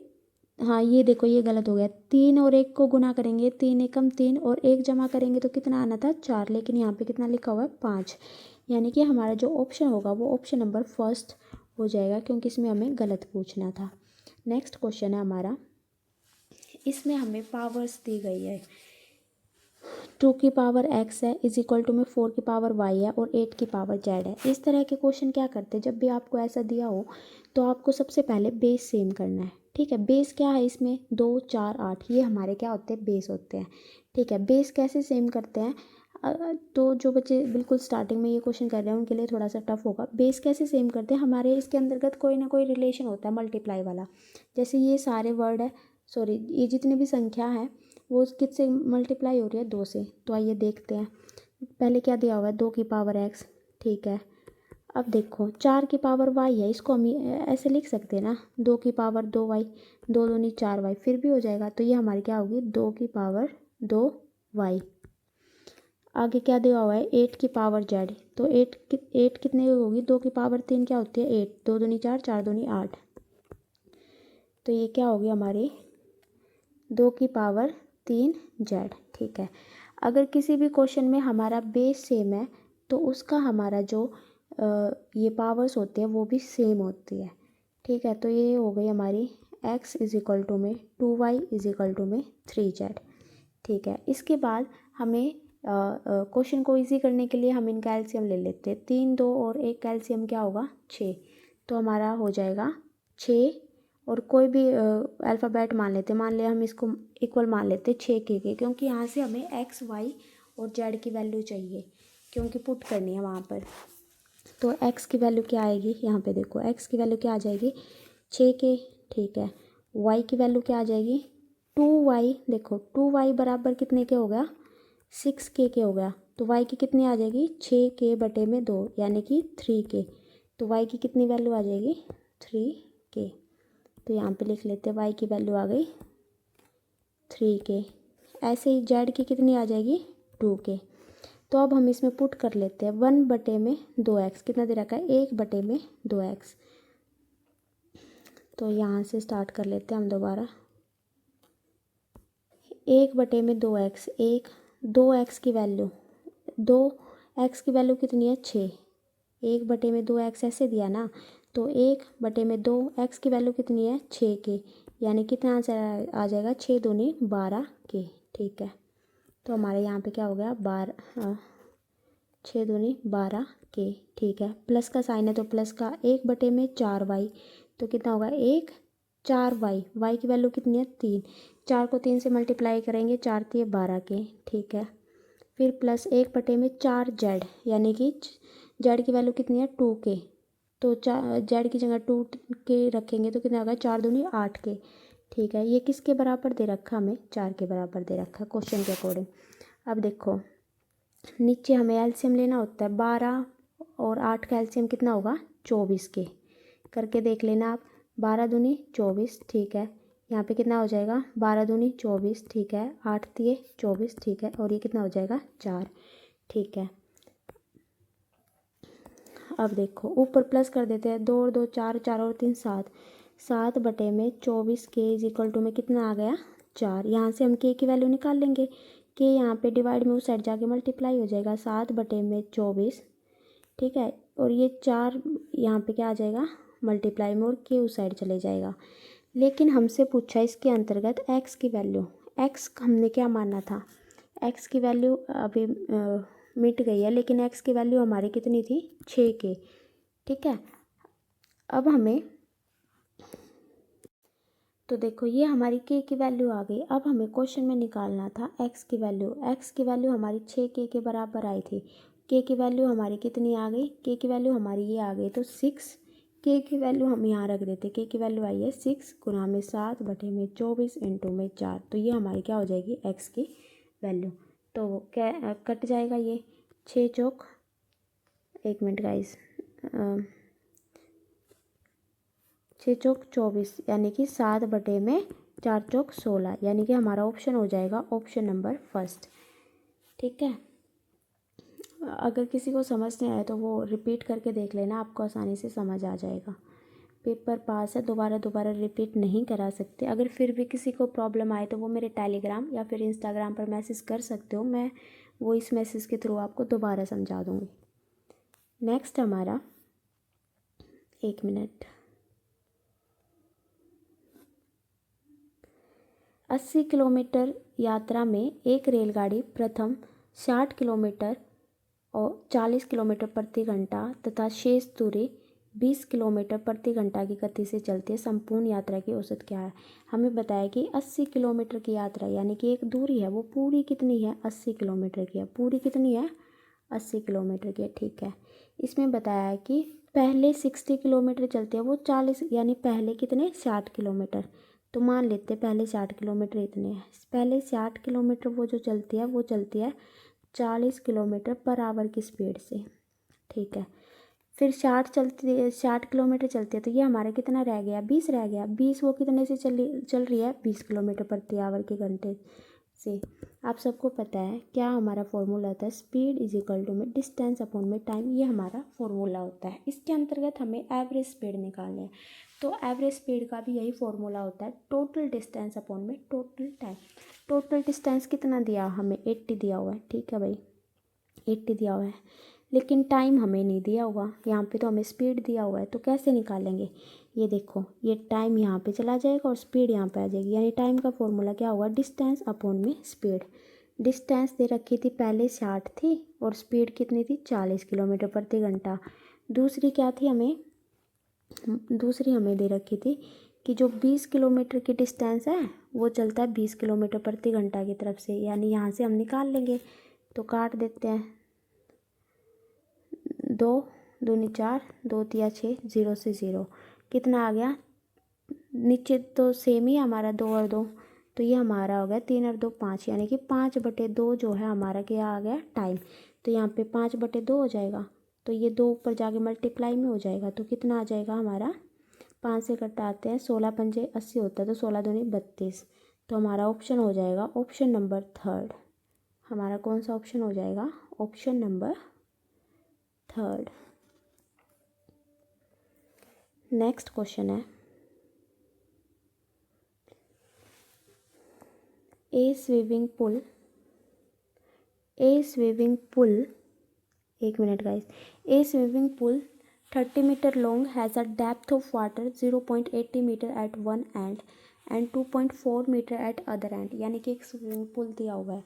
हाँ ये देखो ये गलत हो गया, 3 और 1 को गुना करेंगे 3 एकम 3 और 1 जमा करेंगे तो कितना आना था 4, लेकिन यहाँ पे कितना लिखा हुआ है 5, यानी कि हमारा जो ऑप्शन होगा वो ऑप्शन नंबर 1 हो जाएगा, क्योंकि इसमें हमें गलत पूछना था। नेक्स्ट क्वेश्चन है हमारा, इसमें हमें पावर्स दी गई है, 2 की पावर x है इज इक्वल टू में 4 की पावर y है और 8 की पावर z है। इस तरह के क्वेश्चन क्या करते हैं, जब भी आपको ऐसा दिया हो तो आपको सबसे पहले बेस सेम करना है। ठीक है, बेस क्या है इसमें 2 4 8, ये हमारे क्या होते हैं बेस होते हैं। ठीक है, बेस कैसे सेम करते हैं, तो जो बच्चे बिल्कुल स्टार्टिंग में ये क्वेश्चन कर रहे हैं उनके लिए थोड़ा सा टफ होगा। बेस कैसे सेम करते हैं, हमारे इसके अंतर्गत कोई ना कोई रिलेशन होता है मल्टीप्लाई वाला। जैसे ये सारे वर्ड है, सॉरी ये जितनी भी संख्या है वो किससे मल्टीप्लाई हो रही है 2 से। तो आइए देखते हैं, पहले क्या दिया हुआ है 2 की पावर x, ठीक है। अब देखो 4 की पावर y है, इसको हम ऐसे लिख सकते हैं ना 2 की पावर 2y, 2 दूनी 4y, फिर भी हो जाएगा। तो ये हमारी क्या होगी 2 की पावर 2y। आगे क्या दिया हुआ है 8 की पावर z, तो 8 कितने की होगी 2 की पावर 3 क्या होती है 8, 2 दूनी 4 4 दूनी 8, तो ये क्या होगी हमारी 2 की पावर 3 z। ठीक है, अगर किसी भी क्वेश्चन में हमारा बेस सेम है तो उसका हमारा जो ये पावर्स होते हैं वो भी सेम होती है। ठीक है, तो ये हो गई हमारी x इज इक्वल टू में 2y इज इक्वल टू में 3z। ठीक है, इसके बाद हमें क्वेश्चन को इजी करने के लिए हम इनका एलसीएम ले लेते हैं, 3 2 और 1 का एलसीएम क्या होगा 6, तो हमारा हो जाएगा 6, और कोई भी अल्फ़ाबेट मान लेते हैं, मान लिया हम इसको इक्वल मान लेते हैं 6 के, क्योंकि यहाँ से हमें x y और z की वैल्यू चाहिए, क्योंकि पुट करनी है वहाँ पर। तो x की वैल्यू क्या आएगी, यहाँ पे देखो x की वैल्यू क्या आ जाएगी 6 के, ठीक है। y की वैल्यू क्या आ जाएगी 2y, देखो 2y बराबर कितने के हो गया 6 के हो गया, तो y की कितनी आ जाएगी 6 के बटे में 2, यानी कि 3 के, तो y की कितनी वैल्यू आ जाएगी 3 के। तो यहाँ पे लिख लेते हैं y की वैल्यू आ गई 3 के। ऐसे ही z की कितनी आ जाएगी 2 के। तो अब हम इसमें पुट कर लेते हैं 1 बटे में 2x, कितना दे रखा है 1 बटे में 2x। तो यहाँ से स्टार्ट कर लेते हैं हम दोबारा, 1/2x, 2x की वैल्यू, 2x की वैल्यू कितनी है 6, 1/2x ऐसे दिया ना, तो 1/2x की वैल्यू कितनी है 6 के, यानी कितना आंसर आ जाएगा 6 दूनी 12 के। ठीक है, तो हमारे यहाँ पे क्या हो गया 12, 6 दूनी 12 के। ठीक है, प्लस का साइन है तो प्लस का 1/4y, तो कितना होगा 4y, y की वैल्यू कितनी है 3, 4 को 3 से मल्टीप्लाई करेंगे, 4 3 12 के। ठीक है, फिर प्लस 1/4z, यानी कि z की वैल्यू कितनी है 2 के, तो z की जगह 2 के रखेंगे तो कितना होगा 4 दूनी 8 के। ठीक है, ये किसके बराबर दे रखा हमें 4 के बराबर दे रखा क्वेश्चन के अकॉर्डिंग। अब देखो नीचे हमें एलसीएम लेना होता है, 12 और 8 का एलसीएम कितना होगा 24 के, करके देख लेना आप, 12 दूनी 24। ठीक है, यहाँ पे कितना हो जाएगा 12 दूनी 24। ठीक है, 8 दिए 24। ठीक है, और ये कितना हो जाएगा 4। ठीक है, अब देखो ऊपर प्लस कर देते हैं, 2 और 2 4, 4 और 3 7, 7/24 के इज इक्वल टू में कितना आ गया 4। यहाँ से हम के की वैल्यू निकाल लेंगे, के यहाँ पे डिवाइड में उस साइड जाके मल्टीप्लाई हो जाएगा, 7/24। ठीक है, और ये 4 यहाँ पे क्या आ जाएगा मल्टीप्लाई में, और के उस साइड चले जाएगा। लेकिन हमसे पूछा इसके अंतर्गत एक्स की वैल्यू, एक्स हमने क्या माना था, एक्स की वैल्यू अभी मिट गई है, लेकिन एक्स की वैल्यू हमारी कितनी थी 6 के। ठीक है, अब हमें तो देखो ये हमारी के की वैल्यू आ गई। अब हमें क्वेश्चन में निकालना था एक्स की वैल्यू, एक्स की वैल्यू हमारी 6 के बराबर आई थी, के की वैल्यू हमारी कितनी आ गई, के की वैल्यू हमारी ये आ गई, तो 6 के की वैल्यू हम यहाँ रख देते, के की वैल्यू आई है 6 गुना में 7/24 इंटू में 4, तो ये हमारी क्या हो जाएगी एक्स की वैल्यू। तो क्या कट जाएगा ये 6 चौक, 1 मिनट गाइस, 6 चौक 24, यानी कि 7/4 चौक 16, यानी कि हमारा ऑप्शन हो जाएगा ऑप्शन नंबर फर्स्ट। ठीक है, अगर किसी को समझ नहीं आया तो वो रिपीट करके देख लेना, आपको आसानी से समझ आ जाएगा। पेपर पास है, दोबारा रिपीट नहीं करा सकते। अगर फिर भी किसी को प्रॉब्लम आए तो वो मेरे टेलीग्राम या फिर इंस्टाग्राम पर मैसेज कर सकते हो, मैं वो इस मैसेज के थ्रू आपको दोबारा समझा दूँगी। नेक्स्ट हमारा 1 मिनट, 80 किलोमीटर यात्रा में एक रेलगाड़ी प्रथम 60 किलोमीटर और 40 किलोमीटर प्रति घंटा तथा शेष दूरी 20 किलोमीटर प्रति घंटा की गति से चलती है, संपूर्ण यात्रा की औसत क्या है। हमें बताया कि 80 किलोमीटर की यात्रा, यानी कि एक दूरी है वो पूरी कितनी है 80 किलोमीटर की है, पूरी कितनी है 80 किलोमीटर की है। ठीक है, इसमें बताया है कि पहले 60 किलोमीटर चलती है वो 40, यानी पहले कितने 60 किलोमीटर, तो मान लेते पहले 60 किलोमीटर इतने हैं, पहले 60 किलोमीटर वो जो चलती है वो चलती है 40 किलोमीटर पर आवर की स्पीड से। ठीक है, फिर 60 किलोमीटर चलती है, तो ये हमारा कितना रह गया 20 रह गया, 20 वो कितने से चल रही है 20 किलोमीटर प्रति आवर के घंटे से। आप सबको पता है क्या हमारा फॉर्मूला होता है, स्पीड इज इक्वल टू में डिस्टेंस अपॉन में टाइम, ये हमारा फॉर्मूला होता है। इसके अंतर्गत हमें एवरेज स्पीड निकालनी है, तो एवरेज स्पीड का भी यही फॉर्मूला होता है, टोटल डिस्टेंस अपॉन में टोटल टाइम। टोटल डिस्टेंस कितना दिया हमें 80 दिया हुआ है। ठीक है भाई, 80 दिया हुआ है, लेकिन टाइम हमें नहीं दिया हुआ, यहाँ पे तो हमें स्पीड दिया हुआ है, तो कैसे निकालेंगे, ये देखो ये टाइम यहाँ पे चला जाएगा और स्पीड यहाँ पे आ जाएगी, यानी टाइम का फॉर्मूला क्या होगा डिस्टेंस अपॉन में स्पीड। डिस्टेंस दे रखी थी पहले 60 थी और स्पीड कितनी थी 40 किलोमीटर प्रति घंटा। दूसरी क्या थी दूसरी हमें दे रखी थी कि जो 20 किलोमीटर की डिस्टेंस है वो चलता है 20 किलोमीटर प्रति घंटा की तरफ से, यानी यहाँ से हम निकाल लेंगे, तो काट देते हैं, 2 दूनी 4, 2 तिया 6, 0 से 0, कितना आ गया, नीचे तो सेम ही हमारा 2 और 2, तो ये हमारा हो गया 3 और 2 5, यानी कि 5/2 जो है हमारा क्या आ गया टाइम, तो यहाँ पे 5/2 हो जाएगा, तो ये 2 ऊपर जाके मल्टीप्लाई में हो जाएगा, तो कितना आ जाएगा हमारा, 5 से घटाते हैं 16 पंजे 80 होता है, तो 16 दूनी 32, तो हमारा ऑप्शन हो जाएगा ऑप्शन नंबर थर्ड। हमारा कौन सा ऑप्शन हो जाएगा option number third. Next question है, ए स्विमिंग पूल, एक मिनट guys, a swimming pool 30 metre long has a depth of water 0.80 metre at one end end 2.4 metre at other end. यानी कि एक स्विमिंग पूल दिया हुआ है,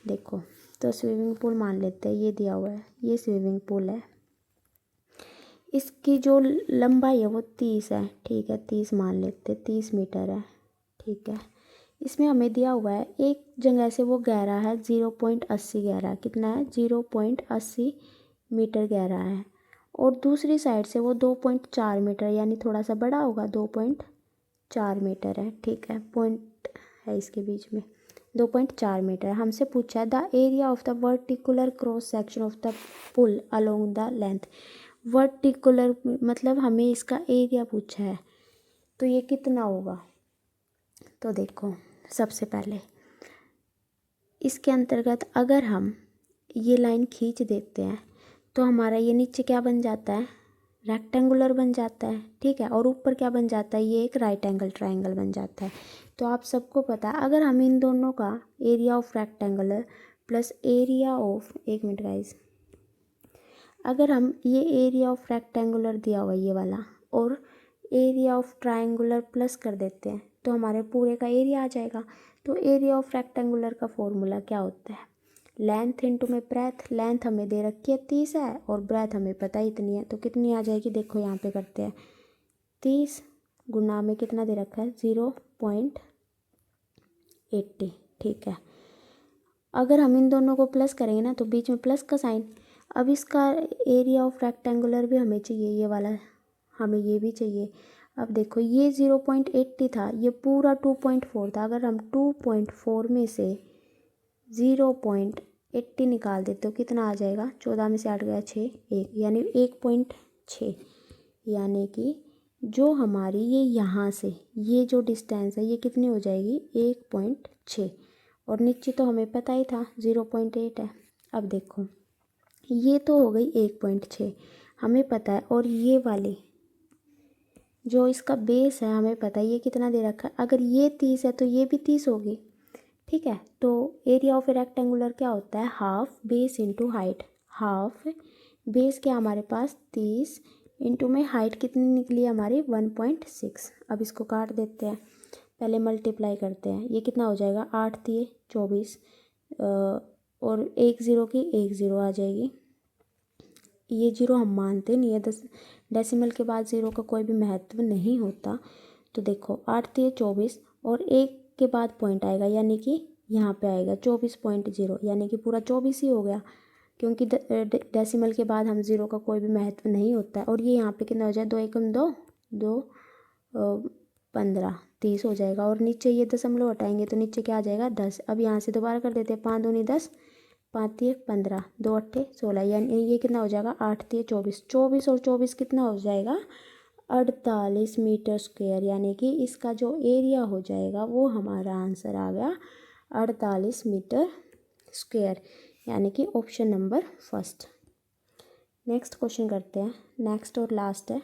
देखो तो स्विमिंग पूल मान लेते हैं, ये दिया हुआ है, ये स्विमिंग पूल है, इसकी जो लंबाई है वो 30 है, ठीक है 30 मान लेते, 30 मीटर है, ठीक है। इसमें हमें दिया हुआ है एक जगह से वो गहरा है 0.80 गहरा, कितना है 0.80 मीटर गहरा है, और दूसरी साइड से वो 2.4 मीटर, यानी थोड़ा सा बड़ा होगा, 2.4 मीटर है, ठीक है, पॉइंट है इसके बीच में, 2.4 मीटर। हमसे पूछा है the area of the vertical cross section of the pool along the length. Vertical मतलब हमें इसका एरिया पूछा है, तो ये कितना होगा। तो देखो सबसे पहले इसके अंतर्गत अगर हम ये लाइन खींच देते हैं तो हमारा ये नीचे क्या बन जाता है, रेक्टेंगुलर बन जाता है, ठीक है, और ऊपर क्या बन जाता है, ये एक राइट एंगल ट्रायंगल बन जाता है। तो आप सबको पता है अगर हम इन दोनों का area of rectangular plus area of, एक मिनट गाइस, अगर हम ये एरिया ऑफ रेक्टेंगुलर दिया हुआ ये वाला और एरिया ऑफ ट्रायंगुलर प्लस कर देते हैं तो हमारे पूरे का एरिया आ जाएगा। तो एरिया ऑफ रेक्टेंगुलर का फॉर्मूला क्या होता है, लेंथ इंटू में ब्रेथ, लेंथ हमें दे रखी है 30 है और ब्रेथ हमें पता ही इतनी है, तो कितनी आ जाएगी, देखो यहाँ पे करते हैं, 30 गुना में कितना दे रखा है 0.80, ठीक है। अगर हम इन दोनों को प्लस करेंगे ना तो बीच में प्लस का साइन, अब इसका एरिया ऑफ रेक्टेंगुलर भी हमें चाहिए, ये वाला हमें ये भी चाहिए। अब देखो ये 0.80 था, ये पूरा 2.4 था, अगर हम 2.4 में से 0.80 निकाल देते तो कितना आ जाएगा, 14 में से 8 गया 6, 1 यानी 1.6, यानी कि जो हमारी ये यहाँ से ये जो डिस्टेंस है ये कितनी हो जाएगी 1.6, और नीचे तो हमें पता ही था 0.8 है। अब देखो ये तो हो गई 1.6 हमें पता है, और ये वाली जो इसका बेस है हमें पता है ये कितना दे रखा है, अगर ये 30 है तो ये भी 30 होगी, ठीक है। तो एरिया ऑफ ए रेक्टेंगुलर क्या होता है, half base into height, half base क्या हमारे पास 30 इंटू में हाइट कितनी निकली हमारी 1.6। अब इसको काट देते हैं, पहले मल्टीप्लाई करते हैं, ये कितना हो जाएगा 8 3 24 और एक ज़ीरो की एक ज़ीरो आ जाएगी, ये जीरो हम मानते नहीं है, डेसिमल के बाद ज़ीरो का कोई भी महत्व नहीं होता। तो देखो 8 3 24 और एक के बाद पॉइंट आएगा, यानी कि यहाँ पे आएगा 24.0, यानी कि पूरा 24 ही हो गया, क्योंकि डेसिमल के बाद हम ज़ीरो का कोई भी महत्व नहीं होता है। और ये यहाँ पे कितना हो जाए, 2 एकम 2 2 15 30 हो जाएगा, और नीचे ये दशमलव हटाएंगे तो नीचे क्या आ जाएगा 10। अब यहाँ से दोबारा कर देते हैं, 5 दूनी 10 5 3 15 2 8 16, यानी ये कितना हो जाएगा 8 3 24, 24 और 24 कितना हो जाएगा 48 मीटर स्क्वायर, यानी कि इसका जो एरिया हो जाएगा वो हमारा आंसर आ गया 48 मीटर स्क्वायर, यानी कि option number first. Next question करते हैं, नेक्स्ट और लास्ट है।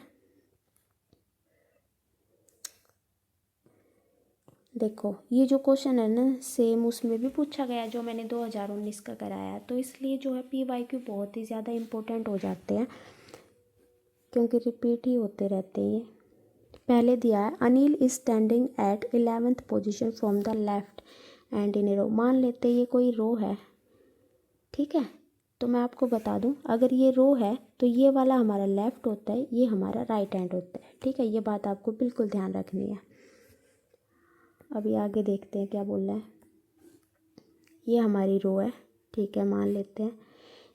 देखो ये जो क्वेश्चन है ना सेम उसमें भी पूछा गया जो मैंने 2019 का कराया है, तो इसलिए जो है PYQ बहुत ही ज़्यादा इम्पोर्टेंट हो जाते हैं क्योंकि रिपीट ही होते रहते हैं। पहले दिया है Anil is standing at 11th position from the left end in a row. मान लेते हैं ये कोई रो है, ठीक है, तो मैं आपको बता दूं अगर ये रो है तो ये वाला हमारा लेफ़्ट होता है, ये हमारा राइट हैंड होता है, ठीक है, ये बात आपको बिल्कुल ध्यान रखनी है। अभी आगे देखते हैं क्या बोल रहा है। ये हमारी रो है, ठीक है, मान लेते हैं।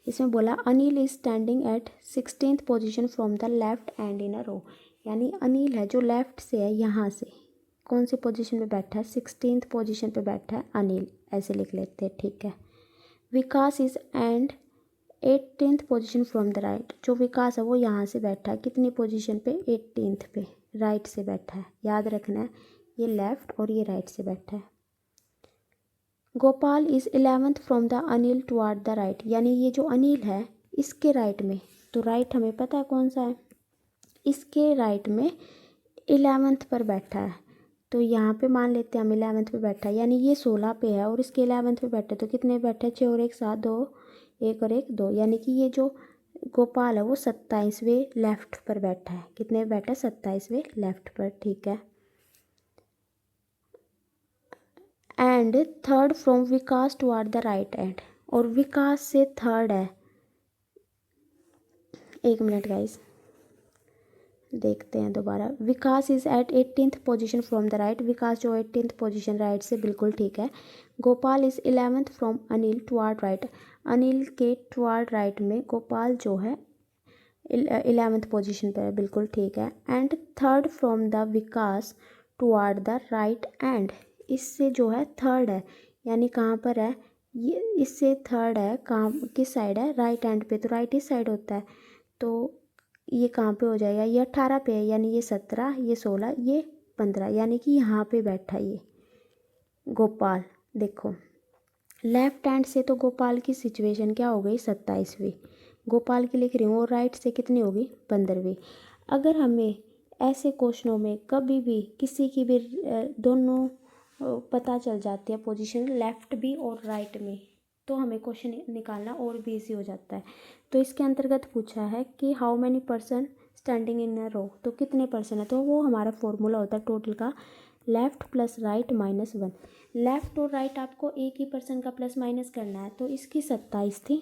इसमें बोला Anil is standing at 16th position from the left end in a row, यानी अनिल है जो लेफ्ट से है, यहाँ से कौन सी पोजीशन पे बैठा है 16th पोजीशन पे बैठा है अनिल, ऐसे लिख लेते हैं, ठीक है। Vikas is and 18th position from the right, जो विकास है वो यहाँ से बैठा है कितनी पोजीशन पे 18th पे, राइट से बैठा है, याद रखना है ये लेफ़्ट और ये राइट से बैठा है। Gopal is 11th from the Anil toward the right, यानी ये जो अनिल है इसके राइट में, तो राइट हमें पता है कौन सा है, इसके राइट में 11th पर बैठा है, तो यहाँ पे मान लेते हैं हम 11th पे बैठा है, यानी ये 16 पे है और इसके 11th पे बैठे, तो कितने बैठे, 6 और 1 7, 2, 1 और 1 2, यानी कि ये जो गोपाल है वो 27वें लेफ्ट पर बैठा है। कितने बैठा है, 27वें लेफ्ट पर, ठीक है। And third from Vikas toward the right and, और विकास से थर्ड है, एक मिनट गाइस देखते हैं दोबारा। Vikas is at 18th position from the right, Vikas जो 18th पोजीशन राइट से बिल्कुल ठीक है। Gopal is 11th from Anil toward right, Anil के टुवर्ड राइट में गोपाल जो है 11th पोजीशन पर है, बिल्कुल ठीक है। And third from the Vikas toward the right and, इससे जो है थर्ड है, यानी कहाँ पर है ये, इससे थर्ड है, कहाँ किस साइड है, राइट एंड पे, तो राइट इस साइड होता है, तो ये कहाँ पे हो जाएगा, ये 18 पे है, यानी ये 17, ये 16, ये 15, यानी कि यहाँ पे बैठा ये गोपाल। देखो लेफ्ट हैंड से तो गोपाल की सिचुएशन क्या हो गई, 27वीं, गोपाल की लिख रही हूँ, और राइट से कितनी होगी, 15वीं। अगर हमें ऐसे क्वेश्चनों में कभी भी किसी की भी दोनों पता चल जाती है पोजीशन, लेफ्ट भी और राइट में, तो हमें क्वेश्चन निकालना और भी ईजी हो जाता है। तो इसके अंतर्गत पूछा है कि how many person standing in a row, तो कितने पर्सन है, तो वो हमारा फॉर्मूला होता है टोटल का लेफ़्ट प्लस राइट -1। लेफ़्ट और राइट आपको एक ही पर्सन का प्लस माइनस करना है, तो इसकी 27 थी,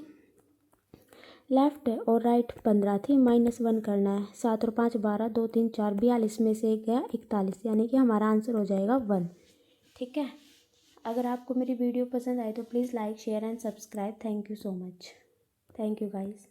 लेफ़्ट और राइट 15 थी, -1 करना है, 7 और 5 12, 2 3 4 42 में से एक गया 41, यानी कि हमारा आंसर हो जाएगा 1। ठीक है। अगर आपको मेरी वीडियो पसंद आए तो please like share and subscribe. Thank you so much. Thank you guys.